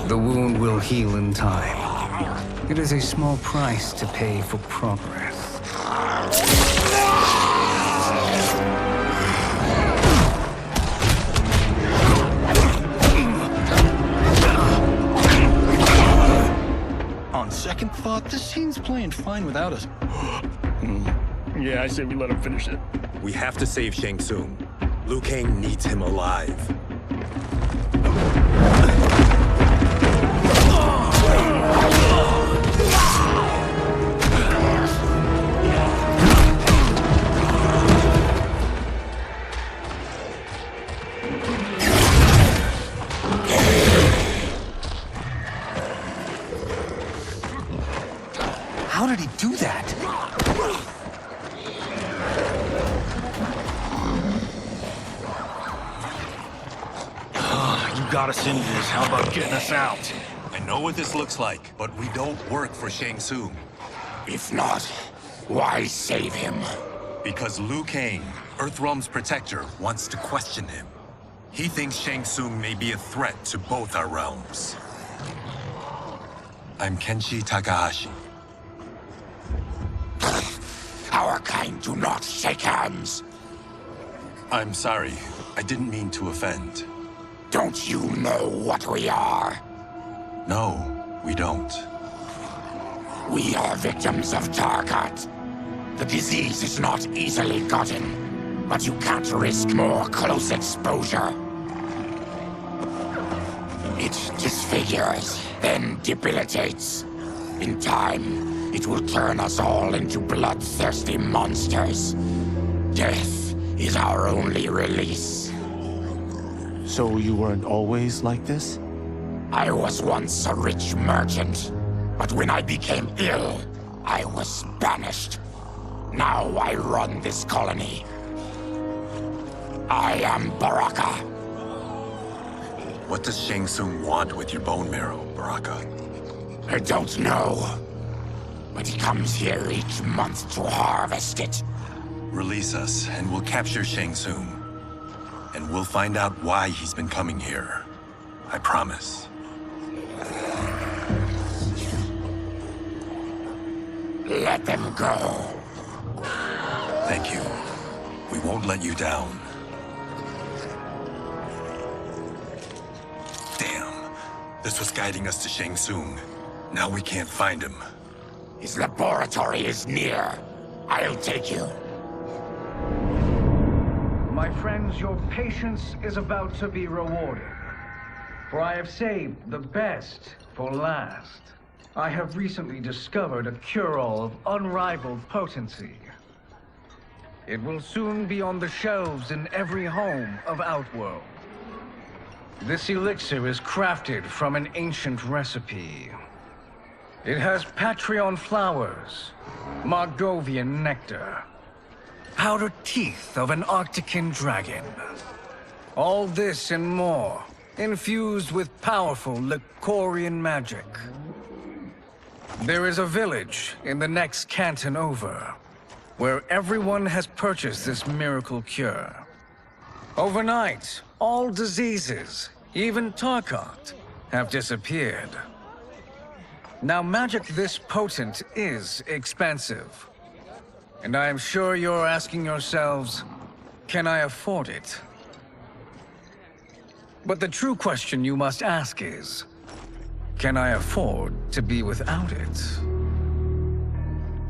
The wound will heal in time. It is a small price to pay for progress. On second thought, this scene's playing fine without us. Yeah, I say we let him finish it. We have to save Shang Tsung. Liu Kang needs him alive. How did he do that? You got us into this. How about getting us out? I know what this looks like, but we don't work for Shang Tsung. If not, why save him? Because Liu Kang, Earthrealm's protector, wants to question him. He thinks Shang Tsung may be a threat to both our realms. I'm Kenshi Takahashi. Our kind do not shake hands. I'm sorry. I didn't mean to offend. Don't you know what we are? No, we don't. We are victims of Tarkat. The disease is not easily gotten, but you can't risk more close exposure. It disfigures, then debilitates. In time, it will turn us all into bloodthirsty monsters. Death is our only release. So you weren't always like this? I was once a rich merchant, but when I became ill, I was banished. Now I run this colony. I am Baraka. What does Shang Tsung want with your bone marrow, Baraka? I don't know. But he comes here each month to harvest it. Release us, and we'll capture Shang Tsung. And we'll find out why he's been coming here. I promise. Let them go. Thank you. We won't let you down. Damn. This was guiding us to Shang Tsung. Now we can't find him. His laboratory is near. I'll take you. My friends, your patience is about to be rewarded. For I have saved the best for last. I have recently discovered a cure-all of unrivaled potency. It will soon be on the shelves in every home of Outworld. This elixir is crafted from an ancient recipe. It has Patreon flowers, Margovian nectar, outer teeth of an Arctican dragon. All this and more, infused with powerful Lycorian magic. There is a village in the next canton over, where everyone has purchased this miracle cure. Overnight, all diseases, even Tarkot, have disappeared. Now, magic this potent is expensive. And I am sure you're asking yourselves, can I afford it? But the true question you must ask is, can I afford to be without it?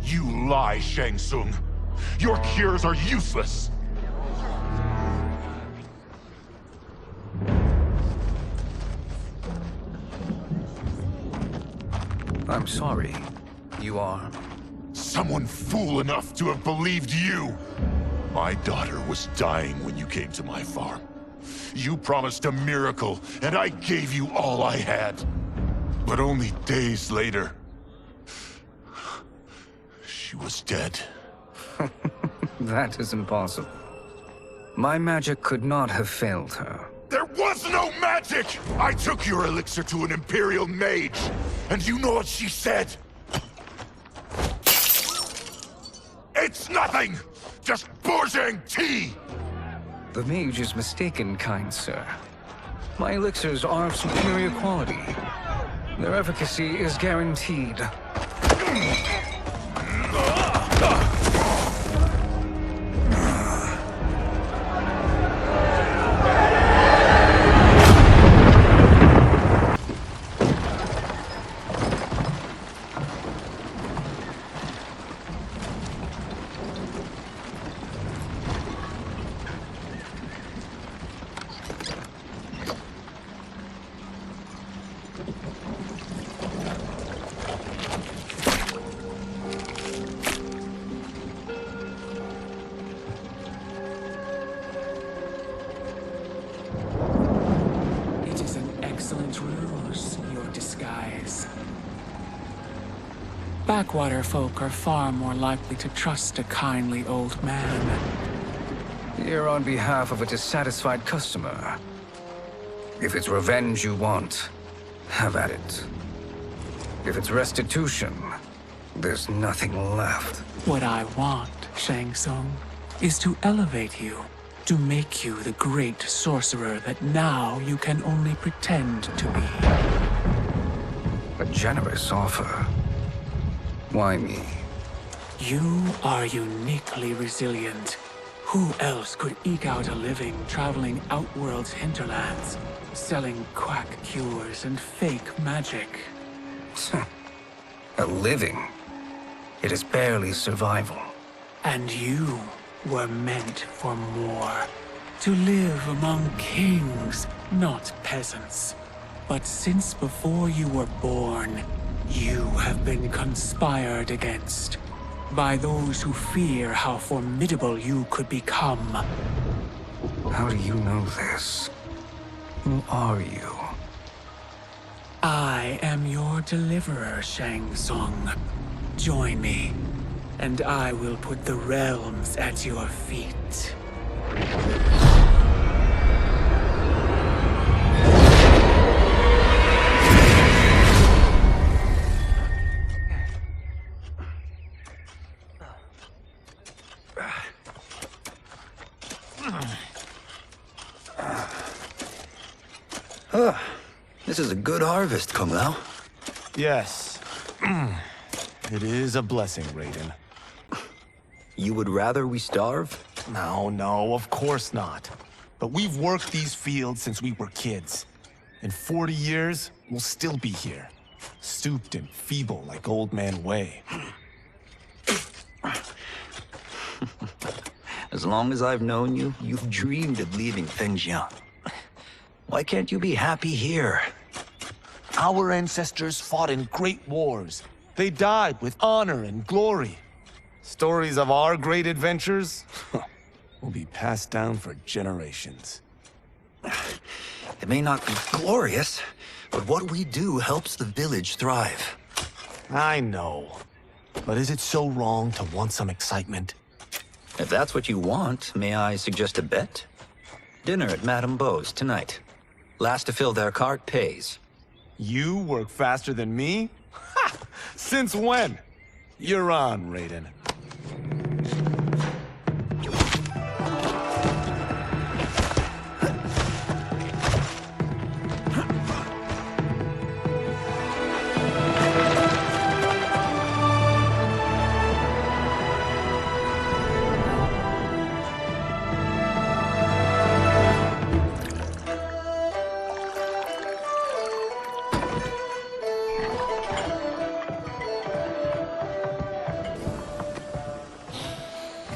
You lie, Shang Tsung. Your cures are useless. I'm sorry. You are? Someone fool enough to have believed you. My daughter was dying when you came to my farm. You promised a miracle, and I gave you all I had. But only days later, she was dead. That is impossible. My magic could not have failed her. There was no magic! I took your elixir to an Imperial mage, and you know what she said? It's nothing! Just Bourgeois tea! The mage is mistaken, kind sir. My elixirs are of superior quality. Their efficacy is guaranteed. Backwater folk are far more likely to trust a kindly old man. Here on behalf of a dissatisfied customer. If it's revenge you want, have at it. If it's restitution, there's nothing left. What I want, Shang Tsung, is to elevate you, to make you the great sorcerer that now you can only pretend to be. A generous offer. Why me? You are uniquely resilient. Who else could eke out a living traveling Outworld's hinterlands, selling quack cures and fake magic? A living? It is barely survival. And you were meant for more. To live among kings, not peasants. But since before you were born, you have been conspired against by those who fear how formidable you could become. How do you know this? Who are you? I am your deliverer, Shang Tsung. Join me, and I will put the realms at your feet. This is a good harvest, Kung Lao. Yes. It is a blessing, Raiden. You would rather we starve? No, of course not. But we've worked these fields since we were kids. In 40 years, we'll still be here. Stooped and feeble like Old Man Wei. As long as I've known you, you've dreamed of leaving Fengjian. Why can't you be happy here? Our ancestors fought in great wars. They died with honor and glory. Stories of our great adventures will be passed down for generations. It may not be glorious, but what we do helps the village thrive. I know. But is it so wrong to want some excitement? If that's what you want, may I suggest a bet? Dinner at Madame Beau's tonight. Last to fill their cart pays. You work faster than me? Ha! Since when? You're on, Raiden.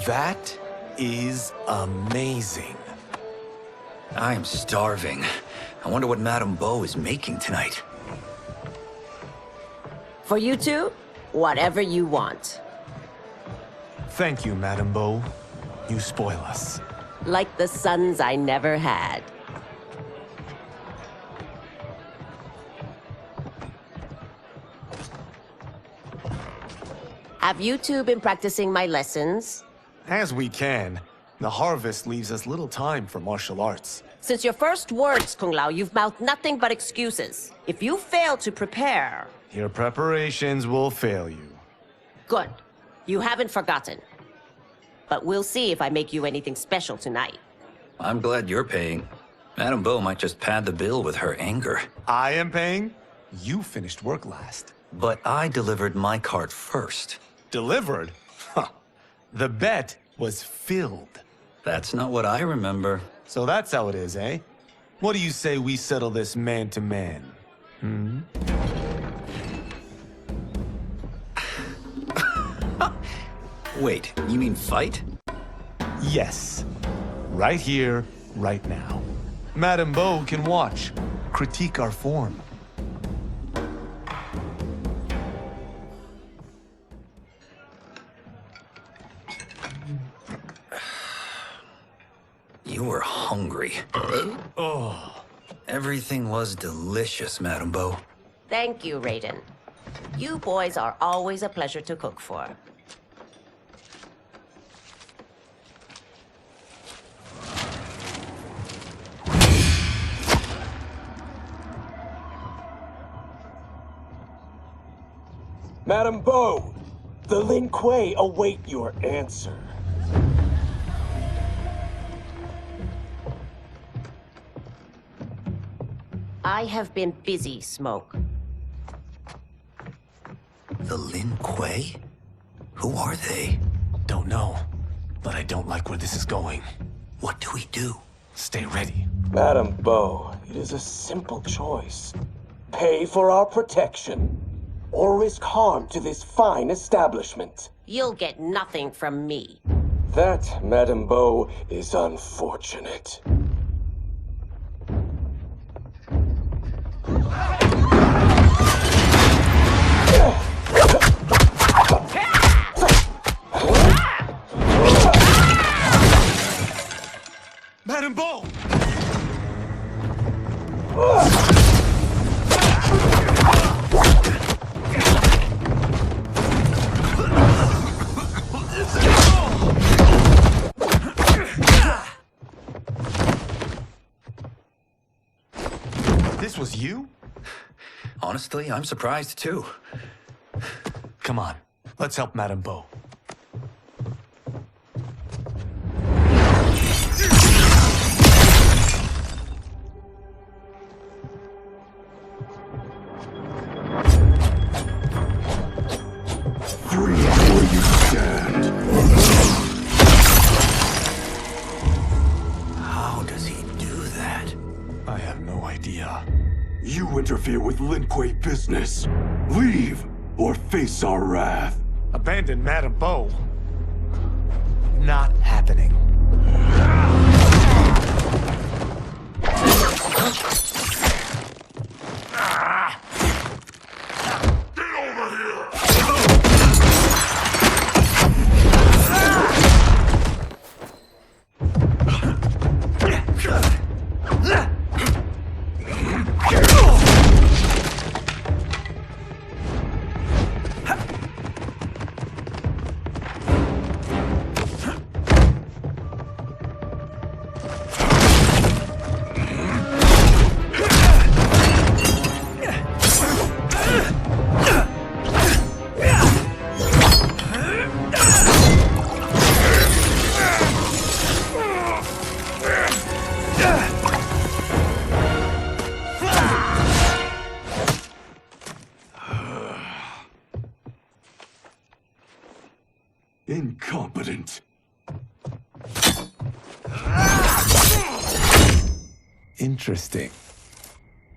That is amazing. I'm starving. I wonder what Madame Beau is making tonight. For you two, whatever you want. Thank you, Madame Beau. You spoil us. Like the sons I never had. Have you two been practicing my lessons? As we can. The harvest leaves us little time for martial arts. Since your first words, Kung Lao, you've mouthed nothing but excuses. If you fail to prepare... Your preparations will fail you. Good. You haven't forgotten. But we'll see if I make you anything special tonight. I'm glad you're paying. Madame Beau might just pad the bill with her anger. I am paying? You finished work last. But I delivered my cart first. Delivered? Huh. The bet was filled. That's not what I remember. So that's how it is, eh? What do you say we settle this man to man? Hmm? Wait, you mean fight? Yes. Right here, right now. Madame Beau can watch, critique our form. You were hungry. Oh. Everything was delicious, Madame Beau. Thank you, Raiden. You boys are always a pleasure to cook for. Madame Beau, the Lin Kuei await your answer. I have been busy, Smoke. The Lin Kuei? Who are they? Don't know, but I don't like where this is going. What do we do? Stay ready. Madame Beau, it is a simple choice. Pay for our protection, or risk harm to this fine establishment. You'll get nothing from me. That, Madame Beau, is unfortunate. Madame Beau! This was you? Honestly, I'm surprised too. Come on, let's help Madame Beau. How does he do that? I have no idea. You interfere with Lin Kuei business. Leave, or face our wrath. Abandon Madame Beau? Not happening. incompetent. Interesting.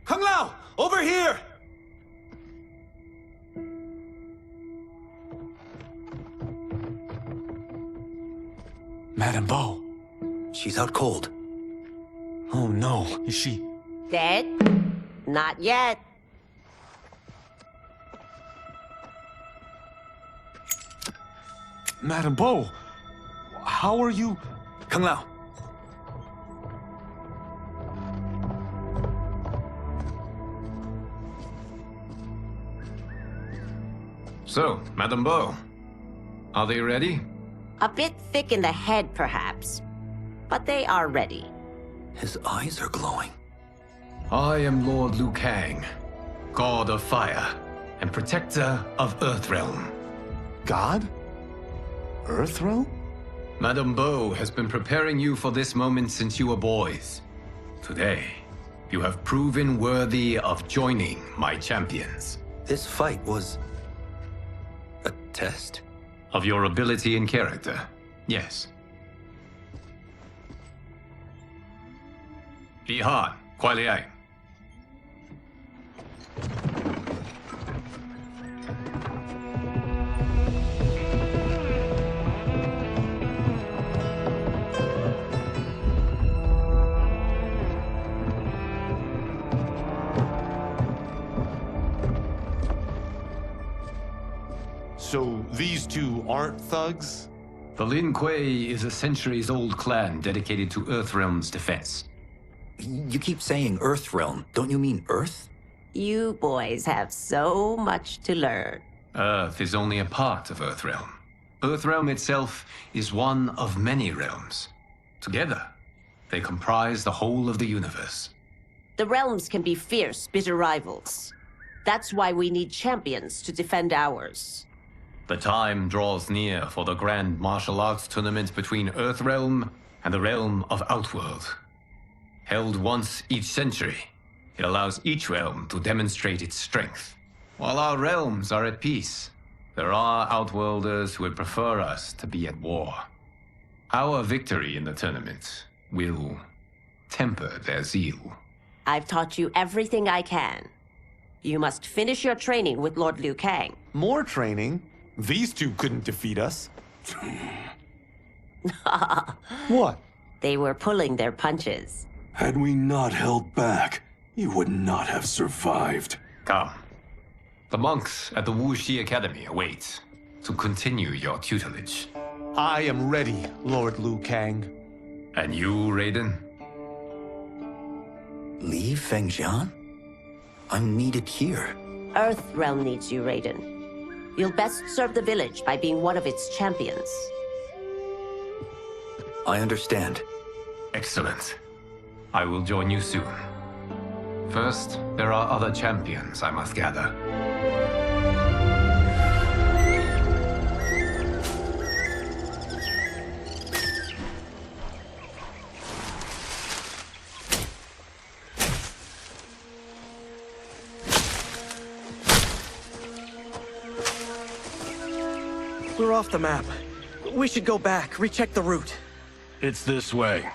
Kung Lao! Over here! Madame Bo. She's out cold. Oh no, is she... Dead? Not yet. Madame Bo, how are you... Kung Lao. So, Madame Bo, are they ready? A bit thick in the head, perhaps. But they are ready. His eyes are glowing. I am Lord Liu Kang, God of Fire, and Protector of Earthrealm. God? Earthrealm? Madame Bo has been preparing you for this moment since you were boys. Today, you have proven worthy of joining my champions. This fight was... a test? Of your ability and character, yes. Li Han, Kuai Liang. So these two aren't thugs? The Lin Kuei is a centuries-old clan dedicated to Earthrealm's defense. You keep saying Earthrealm. Don't you mean Earth? You boys have so much to learn. Earth is only a part of Earthrealm. Earthrealm itself is one of many realms. Together, they comprise the whole of the universe. The realms can be fierce, bitter rivals. That's why we need champions to defend ours. The time draws near for the grand martial arts tournament between Earthrealm and the realm of Outworld. Held once each century, it allows each realm to demonstrate its strength. While our realms are at peace, there are Outworlders who would prefer us to be at war. Our victory in the tournament will temper their zeal. I've taught you everything I can. You must finish your training with Lord Liu Kang. More training? These two couldn't defeat us. What? They were pulling their punches. Had we not held back, you would not have survived. Come. The monks at the Wuxi Academy await to continue your tutelage. I am ready, Lord Liu Kang. And you, Raiden? Li Fengjian? I'm needed here. Earthrealm needs you, Raiden. You'll best serve the village by being one of its champions. I understand. Excellent. I will join you soon. First, there are other champions I must gather. We're off the map. We should go back, recheck the route. It's this way.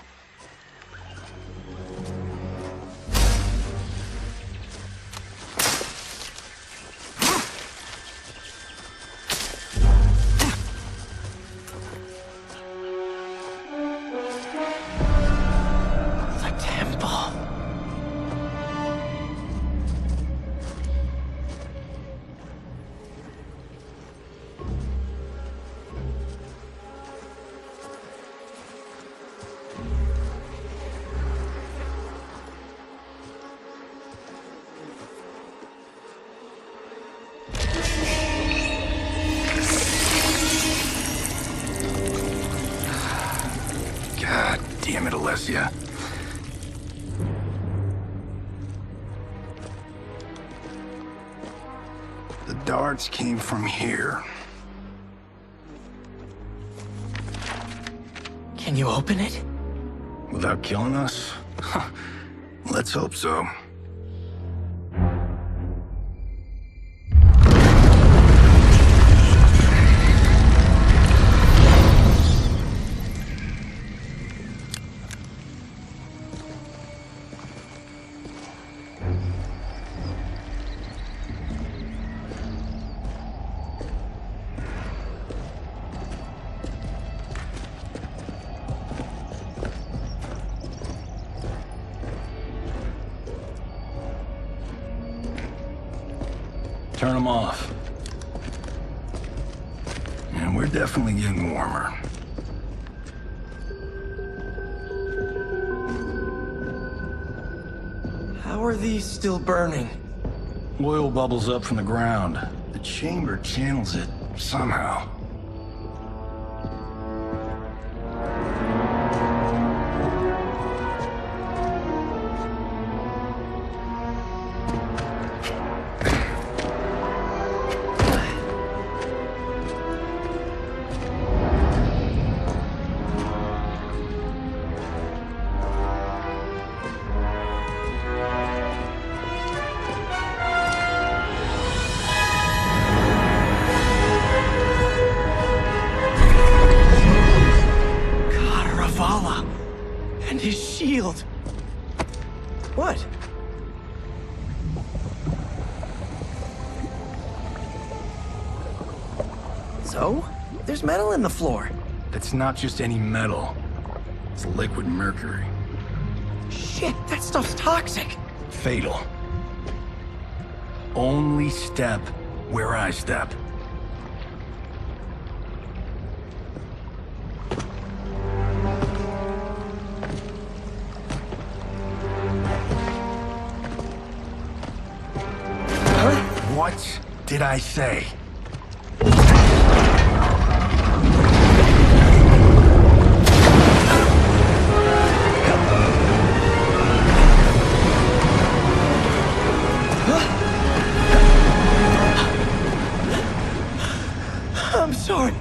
The temple. God damn it, Alessia. The darts came from here. Can you open it? Without killing us? Let's hope so. turn them off. And we're definitely getting warmer. How are these still burning? Oil bubbles up from the ground. The chamber channels it somehow. And his shield. What? So? There's metal in the floor. It's not just any metal. It's liquid mercury. Shit, that stuff's toxic. Fatal. Only step where I step. What did I say? I'm sorry.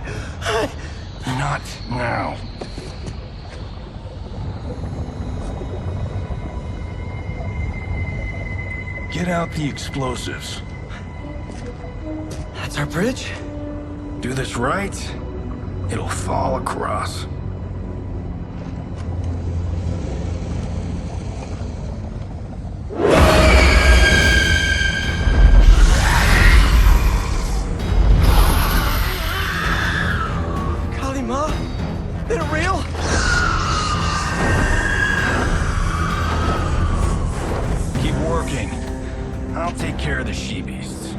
Not now. Get out the explosives. That's our bridge? Do this right, it'll fall across. Kalima? NetherRealm? Keep working. I'll take care of the she-beasts.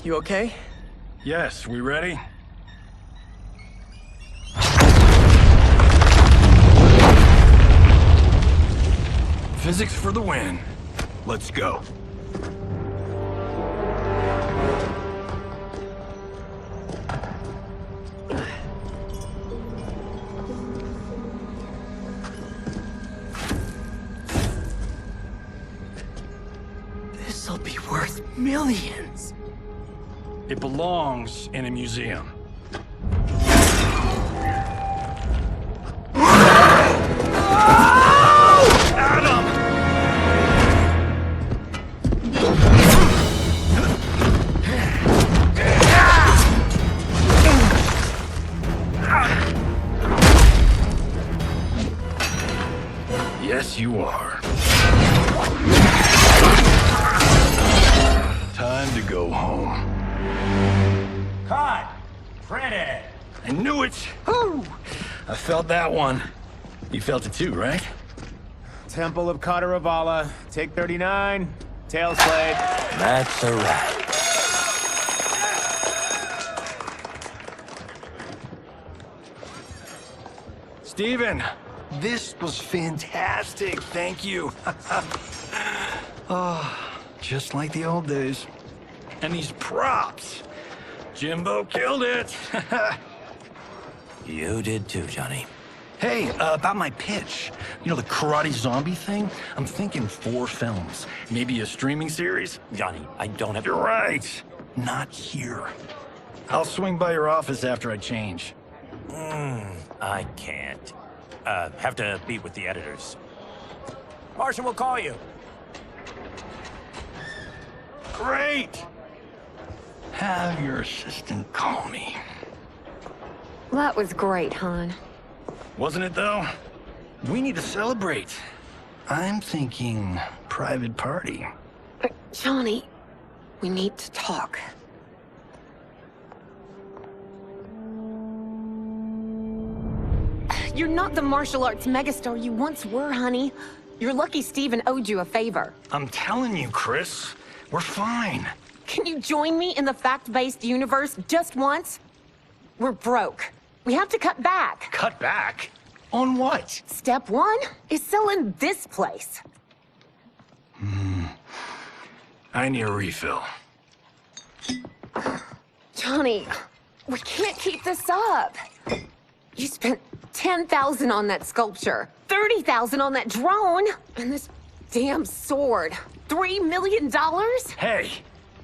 You okay? Yes, we ready? Physics for the win. Let's go. This'll be worth millions. It belongs in a museum. Yes, you are. Time to go home. Cut! Printed! I knew it! Woo! I felt that one. You felt it too, right? Temple of Kataravala, take 39, tail slate. That's a wrap. Steven, this was fantastic. Thank you. Oh, just like the old days. And these props. Jimbo killed it. You did too, Johnny. Hey, about my pitch. You know, the karate zombie thing? I'm thinking 4 films. Maybe a streaming series? Johnny, I don't have... You're right. Not here. I'll swing by your office after I change. I can't. Have to meet with the editors. Martian will call you. Great! Have your assistant call me. That was great, hon. Wasn't it, though? We need to celebrate. I'm thinking private party. Johnny, we need to talk. You're not the martial arts megastar you once were, honey. You're lucky Steven owed you a favor. I'm telling you, Chris. We're fine. Can you join me in the fact-based universe just once? We're broke. We have to cut back. Cut back? On what? Step one is selling this place. I need a refill. Johnny, we can't keep this up. You spent $10,000 on that sculpture, $30,000 on that drone, and this damn sword. $3 million? Hey,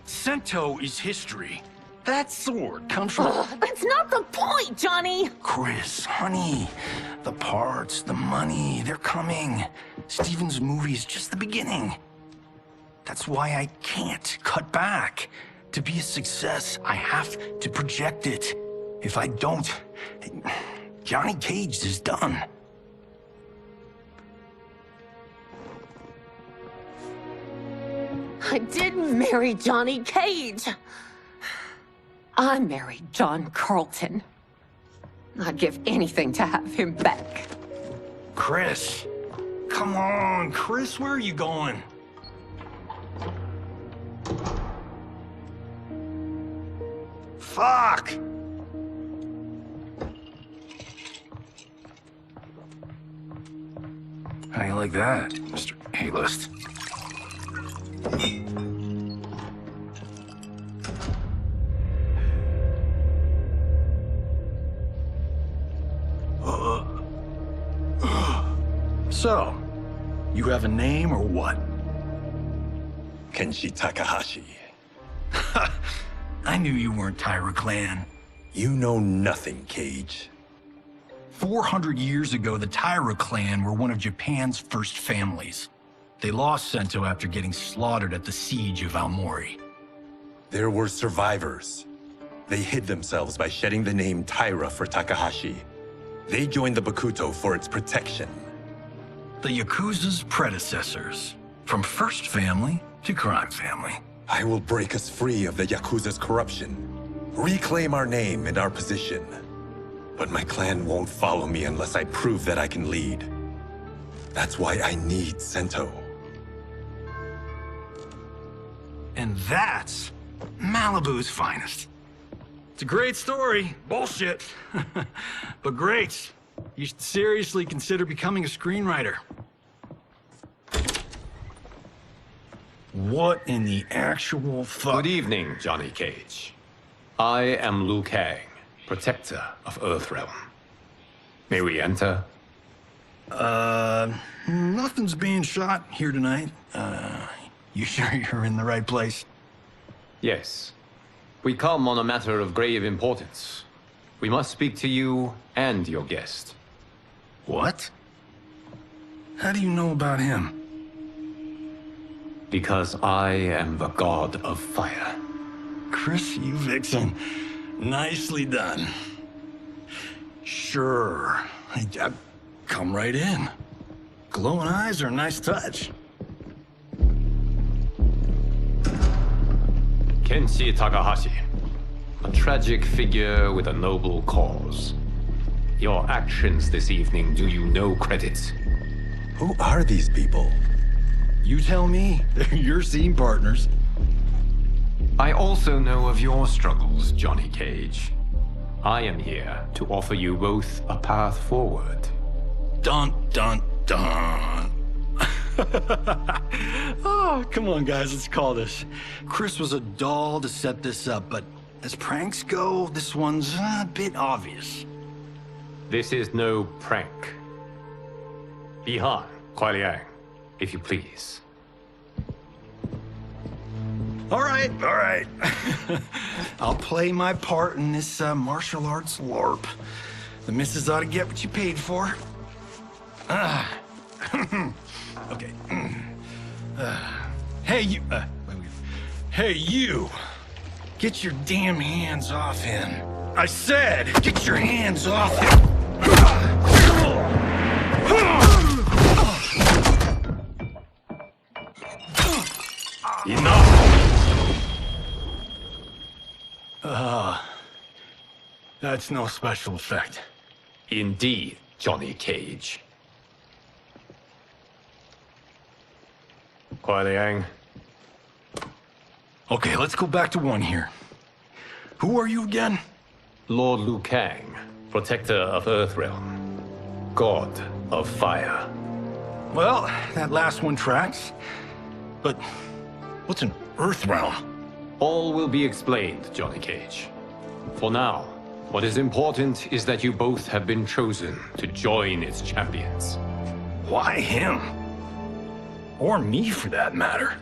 Sento is history. That sword comes from... That's not the point, Johnny! Chris, honey, the parts, the money, they're coming. Steven's movie is just the beginning. That's why I can't cut back. To be a success, I have to project it. If I don't, Johnny Cage is done. I didn't marry Johnny Cage. I married John Carlton. I'd give anything to have him back. Chris, come on, Chris, where are you going? Fuck! How you like that, Mr. A-list? So, you have a name or what? Kenshi Takahashi. I knew you weren't Tyra Clan. You know nothing, Cage. 400 years ago, the Tyra clan were one of Japan's first families. They lost Sento after getting slaughtered at the siege of Aomori. There were survivors. They hid themselves by shedding the name Tyra for Takahashi. They joined the Bakuto for its protection. The Yakuza's predecessors. From first family to crime family. I will break us free of the Yakuza's corruption. Reclaim our name and our position. But my clan won't follow me unless I prove that I can lead. That's why I need Sento. And that's Malibu's finest. It's a great story. Bullshit. But great. You should seriously consider becoming a screenwriter. What in the actual fuck? Good evening, Johnny Cage. I am Liu Kang, protector of Earthrealm. May we enter? Nothing's being shot here tonight. You sure you're in the right place? Yes. We come on a matter of grave importance. We must speak to you and your guest. What? How do you know about him? Because I am the god of fire. Chris, you vixen. Nicely done. Sure. I come right in. Glowing eyes are a nice touch. Kenshi Takahashi. A tragic figure with a noble cause. Your actions this evening do you no credit. Who are these people? You tell me. They're your scene partners. I also know of your struggles, Johnny Cage. I am here to offer you both a path forward. Dun, dun, dun. Oh, come on, guys, let's call this. Chris was a doll to set this up, but as pranks go, this one's a bit obvious. This is no prank. Bihan, Kuai Liang, if you please. All right. I'll play my part in this martial arts LARP. The missus ought to get what you paid for. Okay. Hey, you... Hey, you! Get your damn hands off him. I said, get your hands off him! Enough! That's no special effect. Indeed, Johnny Cage. Kuai Liang. Okay, let's go back to one here. Who are you again? Lord Liu Kang, protector of Earthrealm. God of Fire. Well, that last one tracks. But what's an Earthrealm? All will be explained, Johnny Cage. For now, what is important is that you both have been chosen to join its champions. Why him? Or me, for that matter.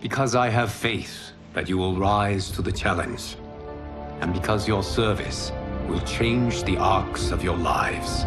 Because I have faith that you will rise to the challenge. And because your service will change the arcs of your lives.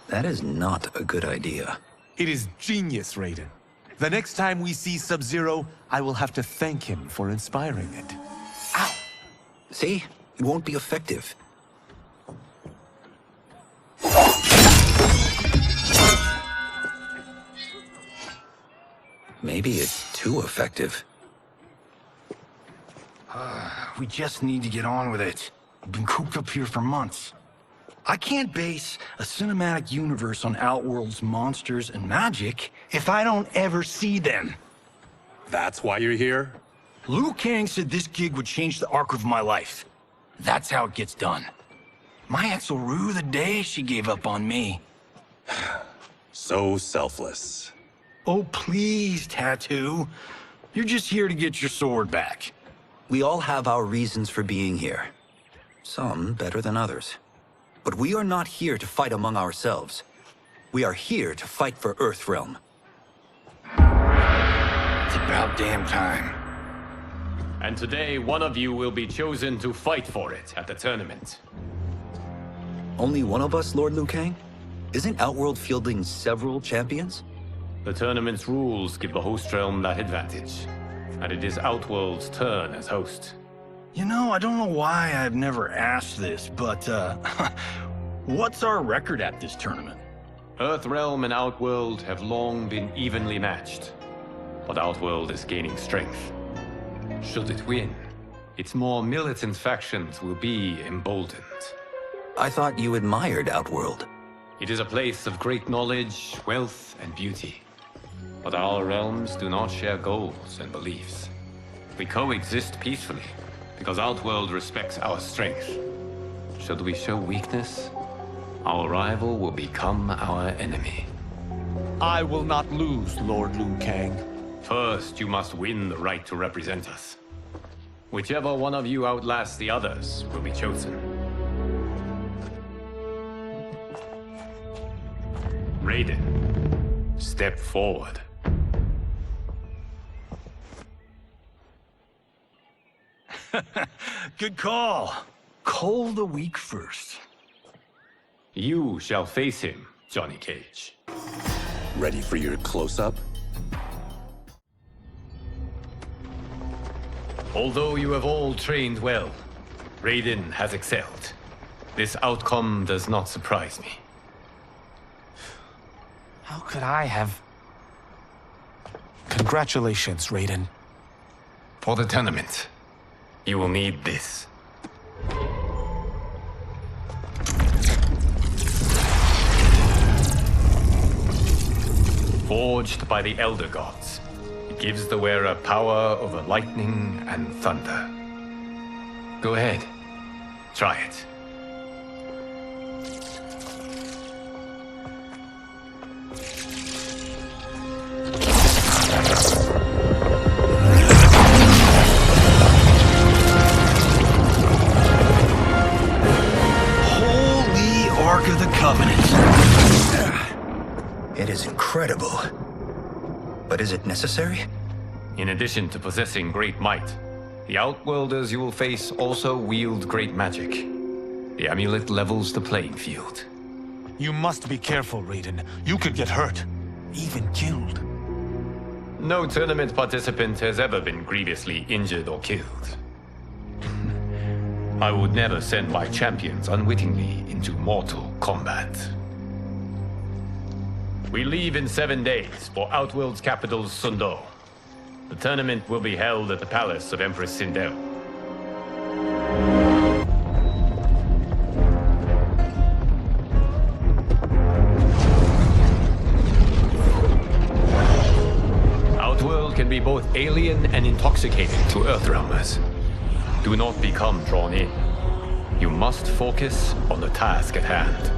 That is not a good idea. It is genius, Raiden. The next time we see Sub-Zero, I will have to thank him for inspiring it. Ow! See? It won't be effective. Maybe it's too effective. We just need to get on with it. We've been cooped up here for months. I can't base a cinematic universe on Outworld's monsters and magic if I don't ever see them. That's why you're here? Liu Kang said this gig would change the arc of my life. That's how it gets done. My ex will rue the day she gave up on me. So selfless. Oh, please, Tattoo. You're just here to get your sword back. We all have our reasons for being here. Some better than others. But we are not here to fight among ourselves. We are here to fight for Earthrealm. It's about damn time. And today, one of you will be chosen to fight for it at the tournament. Only one of us, Lord Liu Kang? Isn't Outworld fielding several champions? The tournament's rules give the host realm that advantage. And it is Outworld's turn as host. You know, I don't know why I've never asked this, but, what's our record at this tournament? Earthrealm and Outworld have long been evenly matched. But Outworld is gaining strength. Should it win, its more militant factions will be emboldened. I thought you admired Outworld. It is a place of great knowledge, wealth, and beauty. But our realms do not share goals and beliefs. We coexist peacefully, because Outworld respects our strength. Should we show weakness, our rival will become our enemy. I will not lose, Lord Liu Kang. First, you must win the right to represent us. Whichever one of you outlasts the others will be chosen. Raiden, step forward. Good call. Cole the weak first. You shall face him, Johnny Cage. Ready for your close-up? Although you have all trained well, Raiden has excelled. This outcome does not surprise me. How could I have... Congratulations, Raiden. For the tournament, you will need this. Forged by the Elder Gods, it gives the wearer power over lightning and thunder. Go ahead, try it. Holy Ark of the Covenant. It is incredible. But is it necessary? In addition to possessing great might, The Outworlders you will face also wield great magic. The amulet levels the playing field. You must be careful, Raiden. You could get hurt. Even killed. No tournament participant has ever been grievously injured or killed. I would never send my champions unwittingly into Mortal Kombat. We leave in 7 days for Outworld's capital, Sundo. The tournament will be held at the palace of Empress Sindel. Outworld can be both alien and intoxicating to Earthrealmers. Do not become drawn in. You must focus on the task at hand.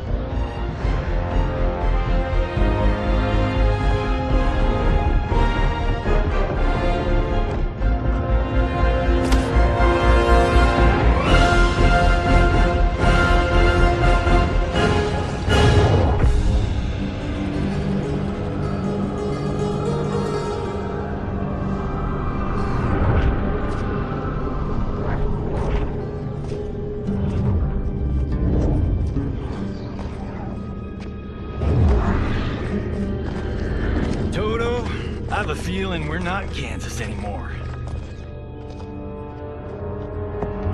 I have a feeling we're not Kansas anymore.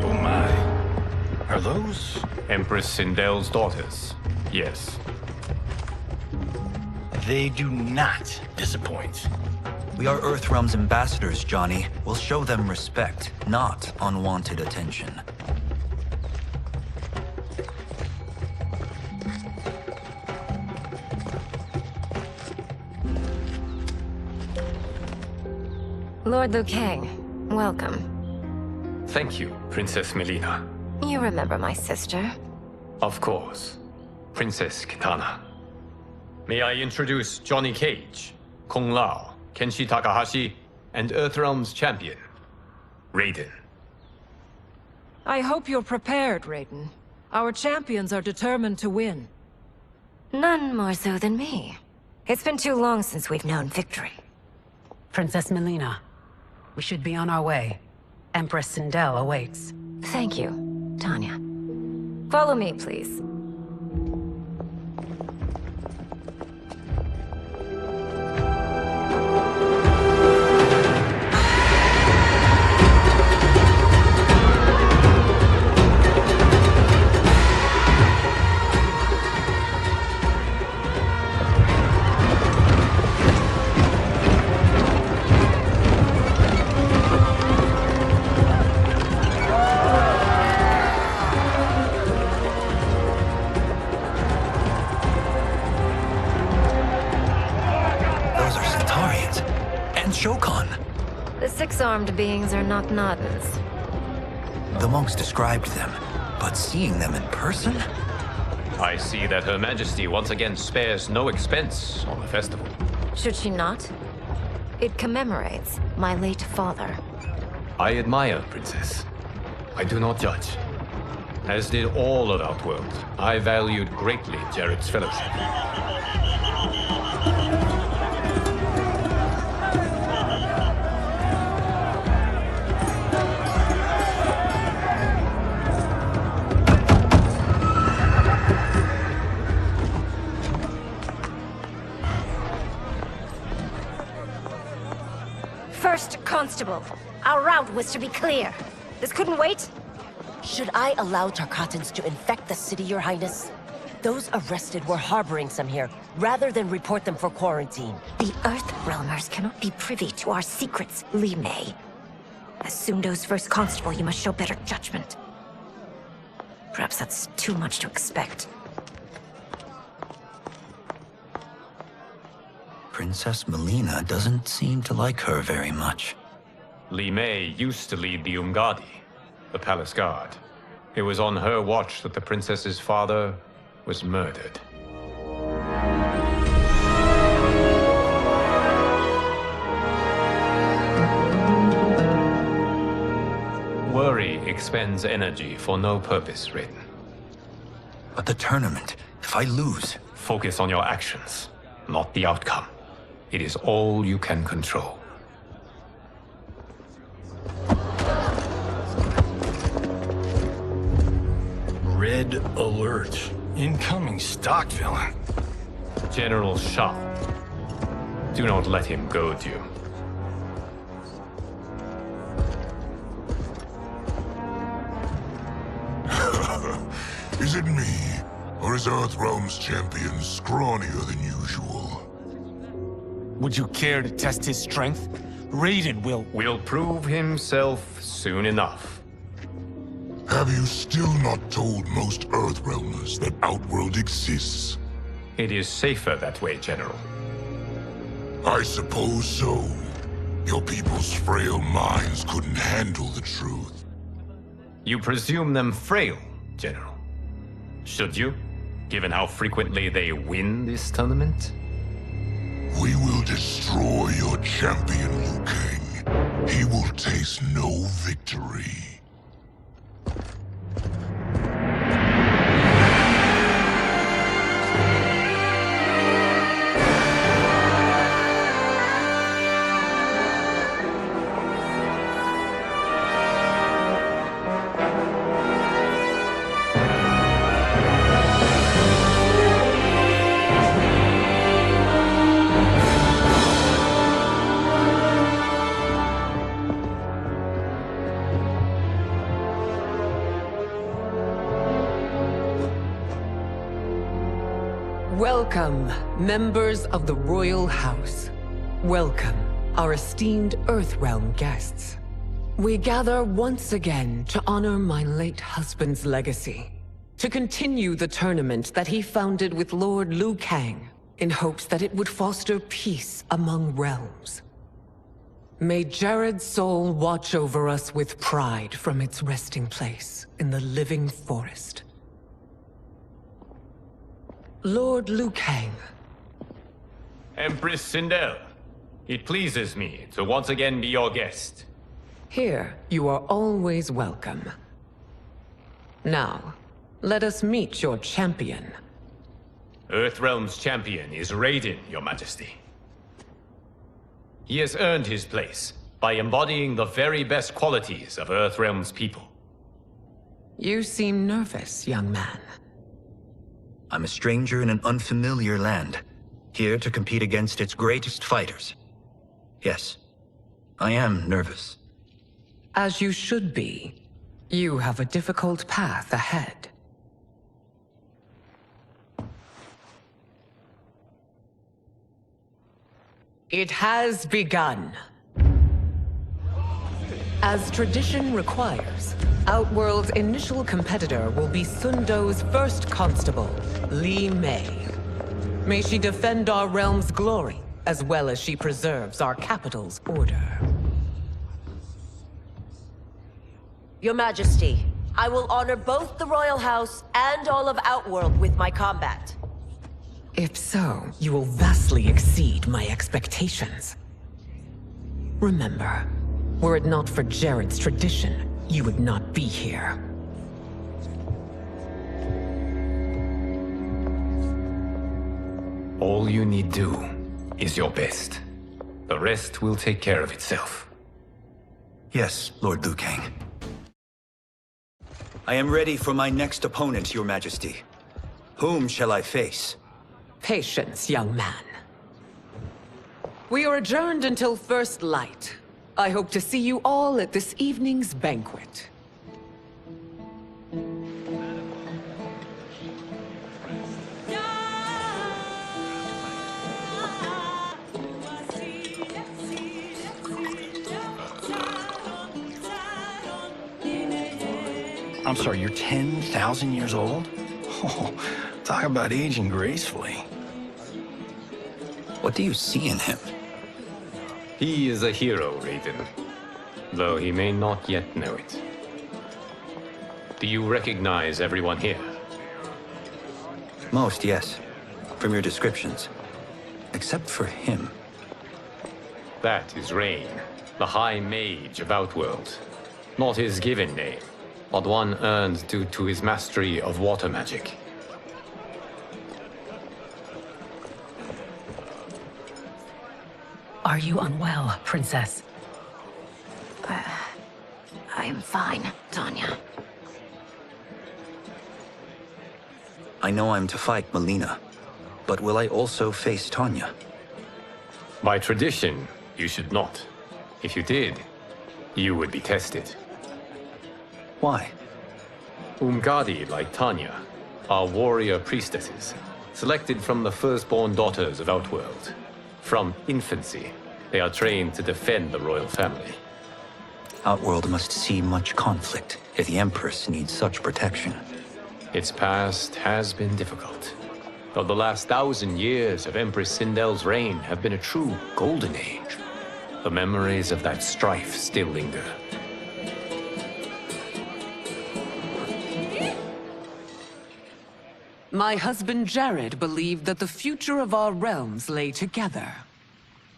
Oh my. Are those? Empress Sindel's daughters. Yes. They do not disappoint. We are Earthrealm's ambassadors, Johnny. We'll show them respect, not unwanted attention. Lord Liu Kang, welcome. Thank you, Princess Melina. You remember my sister? Of course. Princess Kitana. May I introduce Johnny Cage, Kung Lao, Kenshi Takahashi, and Earthrealm's champion, Raiden. I hope you're prepared, Raiden. Our champions are determined to win. None more so than me. It's been too long since we've known victory. Princess Melina, we should be on our way. Empress Sindel awaits. Thank you, Tanya. Follow me, please. The six-armed beings are not Nadans. The monks described them, but seeing them in person? I see that Her Majesty once again spares no expense on the festival. Should she not? It commemorates my late father. I admire, Princess. I do not judge. As did all of Outworld, I valued greatly Jarrett's fellowship. First Constable, our route was to be clear. This couldn't wait? Should I allow Tarkatans to infect the city, Your Highness? Those arrested were harboring some here, rather than report them for quarantine. The Earthrealmers cannot be privy to our secrets, Li Mei. As Sundo's first constable, you must show better judgment. Perhaps that's too much to expect. Princess Melina doesn't seem to like her very much. Li Mei used to lead the Umgadi, the palace guard. It was on her watch that the princess's father was murdered. Worry expends energy for no purpose, Raiden. But the tournament, if I lose... Focus on your actions, not the outcome. It is all you can control. Red alert. Incoming stock villain. General Shao. Do not let him goad you. Is it me? Or is Earthrealm's champion scrawnier than usual? Would you care to test his strength? Raiden will prove himself soon enough. Have you still not told most Earthrealmers that Outworld exists? It is safer that way, General. I suppose so. Your people's frail minds couldn't handle the truth. You presume them frail, General. Should you, given how frequently they win this tournament? We will destroy your champion, Liu Kang. He will taste no victory. Welcome, members of the Royal House. Welcome, our esteemed Earthrealm guests. We gather once again to honor my late husband's legacy, to continue the tournament that he founded with Lord Liu Kang, in hopes that it would foster peace among realms. May Jared's soul watch over us with pride from its resting place in the living forest. Lord Liu Kang. Empress Sindel, it pleases me to once again be your guest. Here, you are always welcome. Now, let us meet your champion. Earthrealm's champion is Raiden, Your Majesty. He has earned his place by embodying the very best qualities of Earthrealm's people. You seem nervous, young man. I'm a stranger in an unfamiliar land, here to compete against its greatest fighters. Yes, I am nervous. As you should be. You have a difficult path ahead. It has begun. As tradition requires, Outworld's initial competitor will be Sundo's first constable, Li Mei. May she defend our realm's glory, as well as she preserves our capital's order. Your Majesty, I will honor both the Royal House and all of Outworld with my combat. If so, you will vastly exceed my expectations. Remember, were it not for Jared's tradition, you would not be here. All you need do is your best. The rest will take care of itself. Yes, Lord Liu Kang. I am ready for my next opponent, Your Majesty. Whom shall I face? Patience, young man. We are adjourned until first light. I hope to see you all at this evening's banquet. I'm sorry, you're 10,000 years old? Oh, talk about aging gracefully. What do you see in him? He is a hero, Raiden. Though he may not yet know it. Do you recognize everyone here? Most, yes. From your descriptions. Except for him. That is Rain, the High Mage of Outworld. Not his given name, but one earned due to his mastery of water magic. Are you unwell, Princess? I'm fine, Tanya. I know I'm to fight Melina, but will I also face Tanya? By tradition, you should not. If you did, you would be tested. Why? Umgadi, like Tanya, are warrior priestesses, selected from the firstborn daughters of Outworld. From infancy, they are trained to defend the royal family. Outworld must see much conflict if the Empress needs such protection. Its past has been difficult, though the last 1,000 years of Empress Sindel's reign have been a true golden age. The memories of that strife still linger. My husband Jared believed that the future of our realms lay together.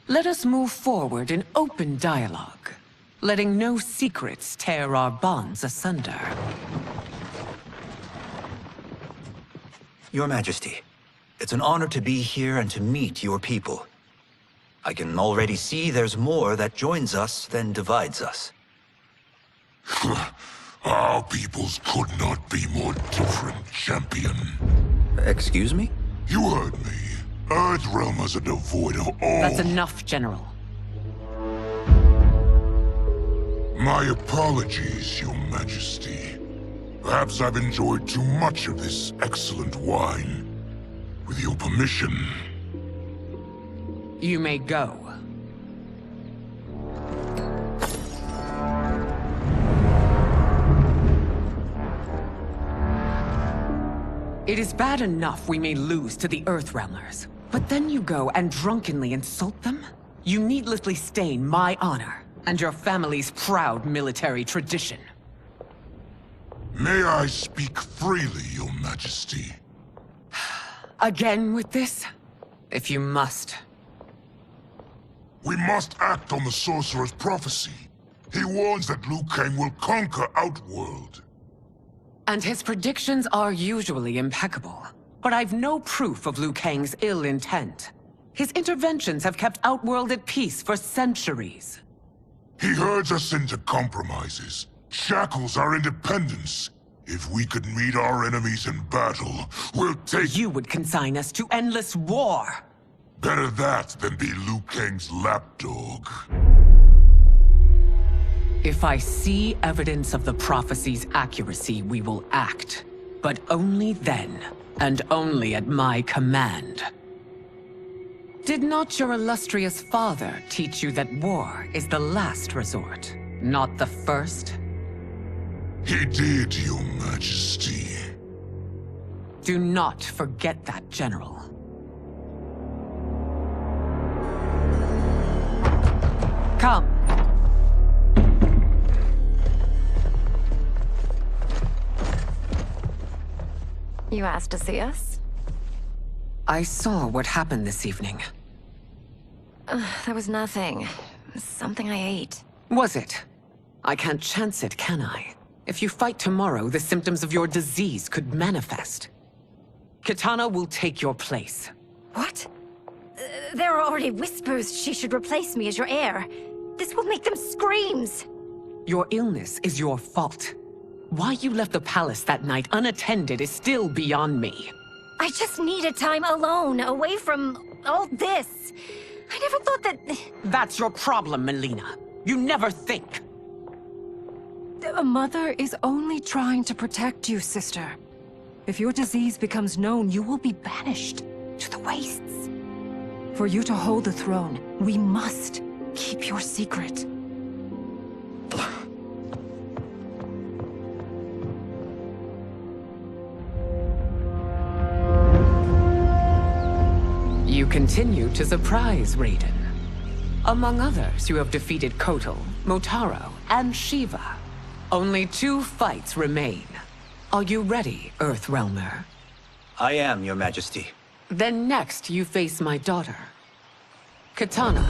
Let us move forward in open dialogue, letting no secrets tear our bonds asunder. Your Majesty, it's an honor to be here and to meet your people. I can already see there's more that joins us than divides us. Our peoples could not be more different, champion. Excuse me? You heard me. Earthrealmers are devoid of all... That's enough, General. My apologies, Your Majesty. Perhaps I've enjoyed too much of this excellent wine. With your permission... You may go. It is bad enough we may lose to the Earthrealmers, but then you go and drunkenly insult them? You needlessly stain my honor and your family's proud military tradition. May I speak freely, Your Majesty? Again with this? If you must. We must act on the Sorcerer's prophecy. He warns that Liu Kang will conquer Outworld. And his predictions are usually impeccable. But I've no proof of Liu Kang's ill intent. His interventions have kept Outworld at peace for centuries. He herds us into compromises, shackles our independence. If we could meet our enemies in battle, we'll take... You would consign us to endless war! Better that than be Liu Kang's lapdog. If I see evidence of the prophecy's accuracy, we will act. But only then, and only at my command. Did not your illustrious father teach you that war is the last resort, not the first? He did, Your Majesty. Do not forget that, General. Come. You asked to see us? I saw what happened this evening. There was nothing. Something I ate. Was it? I can't chance it, can I? If you fight tomorrow, the symptoms of your disease could manifest. Kitana will take your place. What? There are already whispers she should replace me as your heir. This will make them screams! Your illness is your fault. Why you left the palace that night unattended is still beyond me. I just needed time alone, away from all this. I never thought that... That's your problem, Melina. You never think. A mother is only trying to protect you, sister. If your disease becomes known, you will be banished to the wastes. For you to hold the throne, we must keep your secret. You continue to surprise Raiden. Among others, you have defeated Kotal, Motaro, and Shiva. Only 2 fights remain. Are you ready, Earthrealmer? I am, Your Majesty. Then next, you face my daughter, Kitana.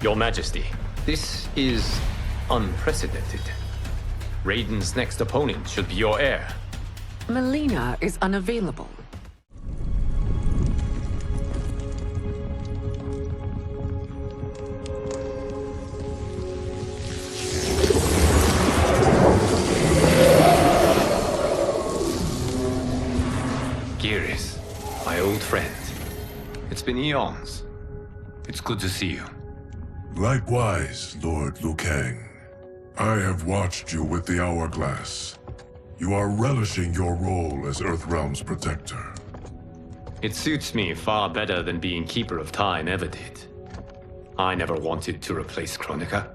Your Majesty, this is unprecedented. Raiden's next opponent should be your heir. Melina is unavailable. It's been eons. It's good to see you. Likewise, Lord Liu Kang. I have watched you with the Hourglass. You are relishing your role as Earthrealm's protector. It suits me far better than being Keeper of Time ever did. I never wanted to replace Chronica.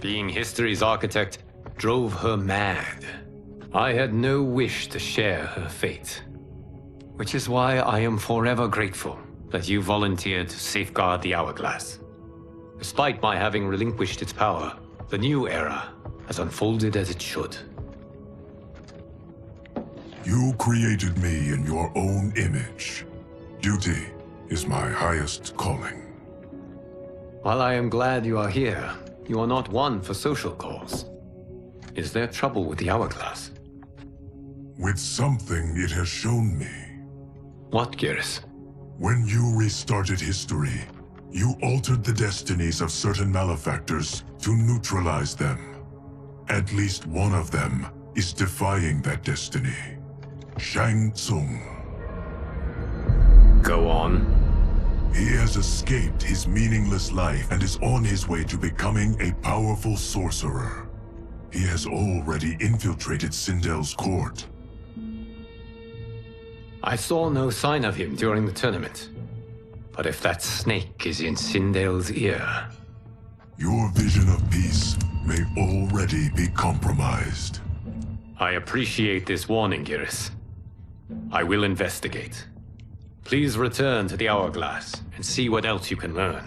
Being history's architect drove her mad. I had no wish to share her fate. Which is why I am forever grateful that you volunteered to safeguard the Hourglass. Despite my having relinquished its power, the new era has unfolded as it should. You created me in your own image. Duty is my highest calling. While I am glad you are here, you are not one for social calls. Is there trouble with the Hourglass? With something it has shown me. What, Geras? When you restarted history, you altered the destinies of certain malefactors to neutralize them. At least one of them is defying that destiny. Shang Tsung. Go on. He has escaped his meaningless life and is on his way to becoming a powerful sorcerer. He has already infiltrated Sindel's court. I saw no sign of him during the tournament. But if that snake is in Sindel's ear... Your vision of peace may already be compromised. I appreciate this warning, Geras. I will investigate. Please return to the Hourglass and see what else you can learn.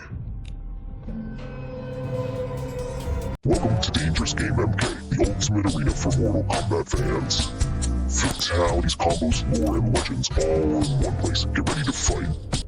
Welcome to Dangerous Game MK, the ultimate arena for Mortal Kombat fans. Fatalities, combos, lore, and legends all in one place. Get ready to fight.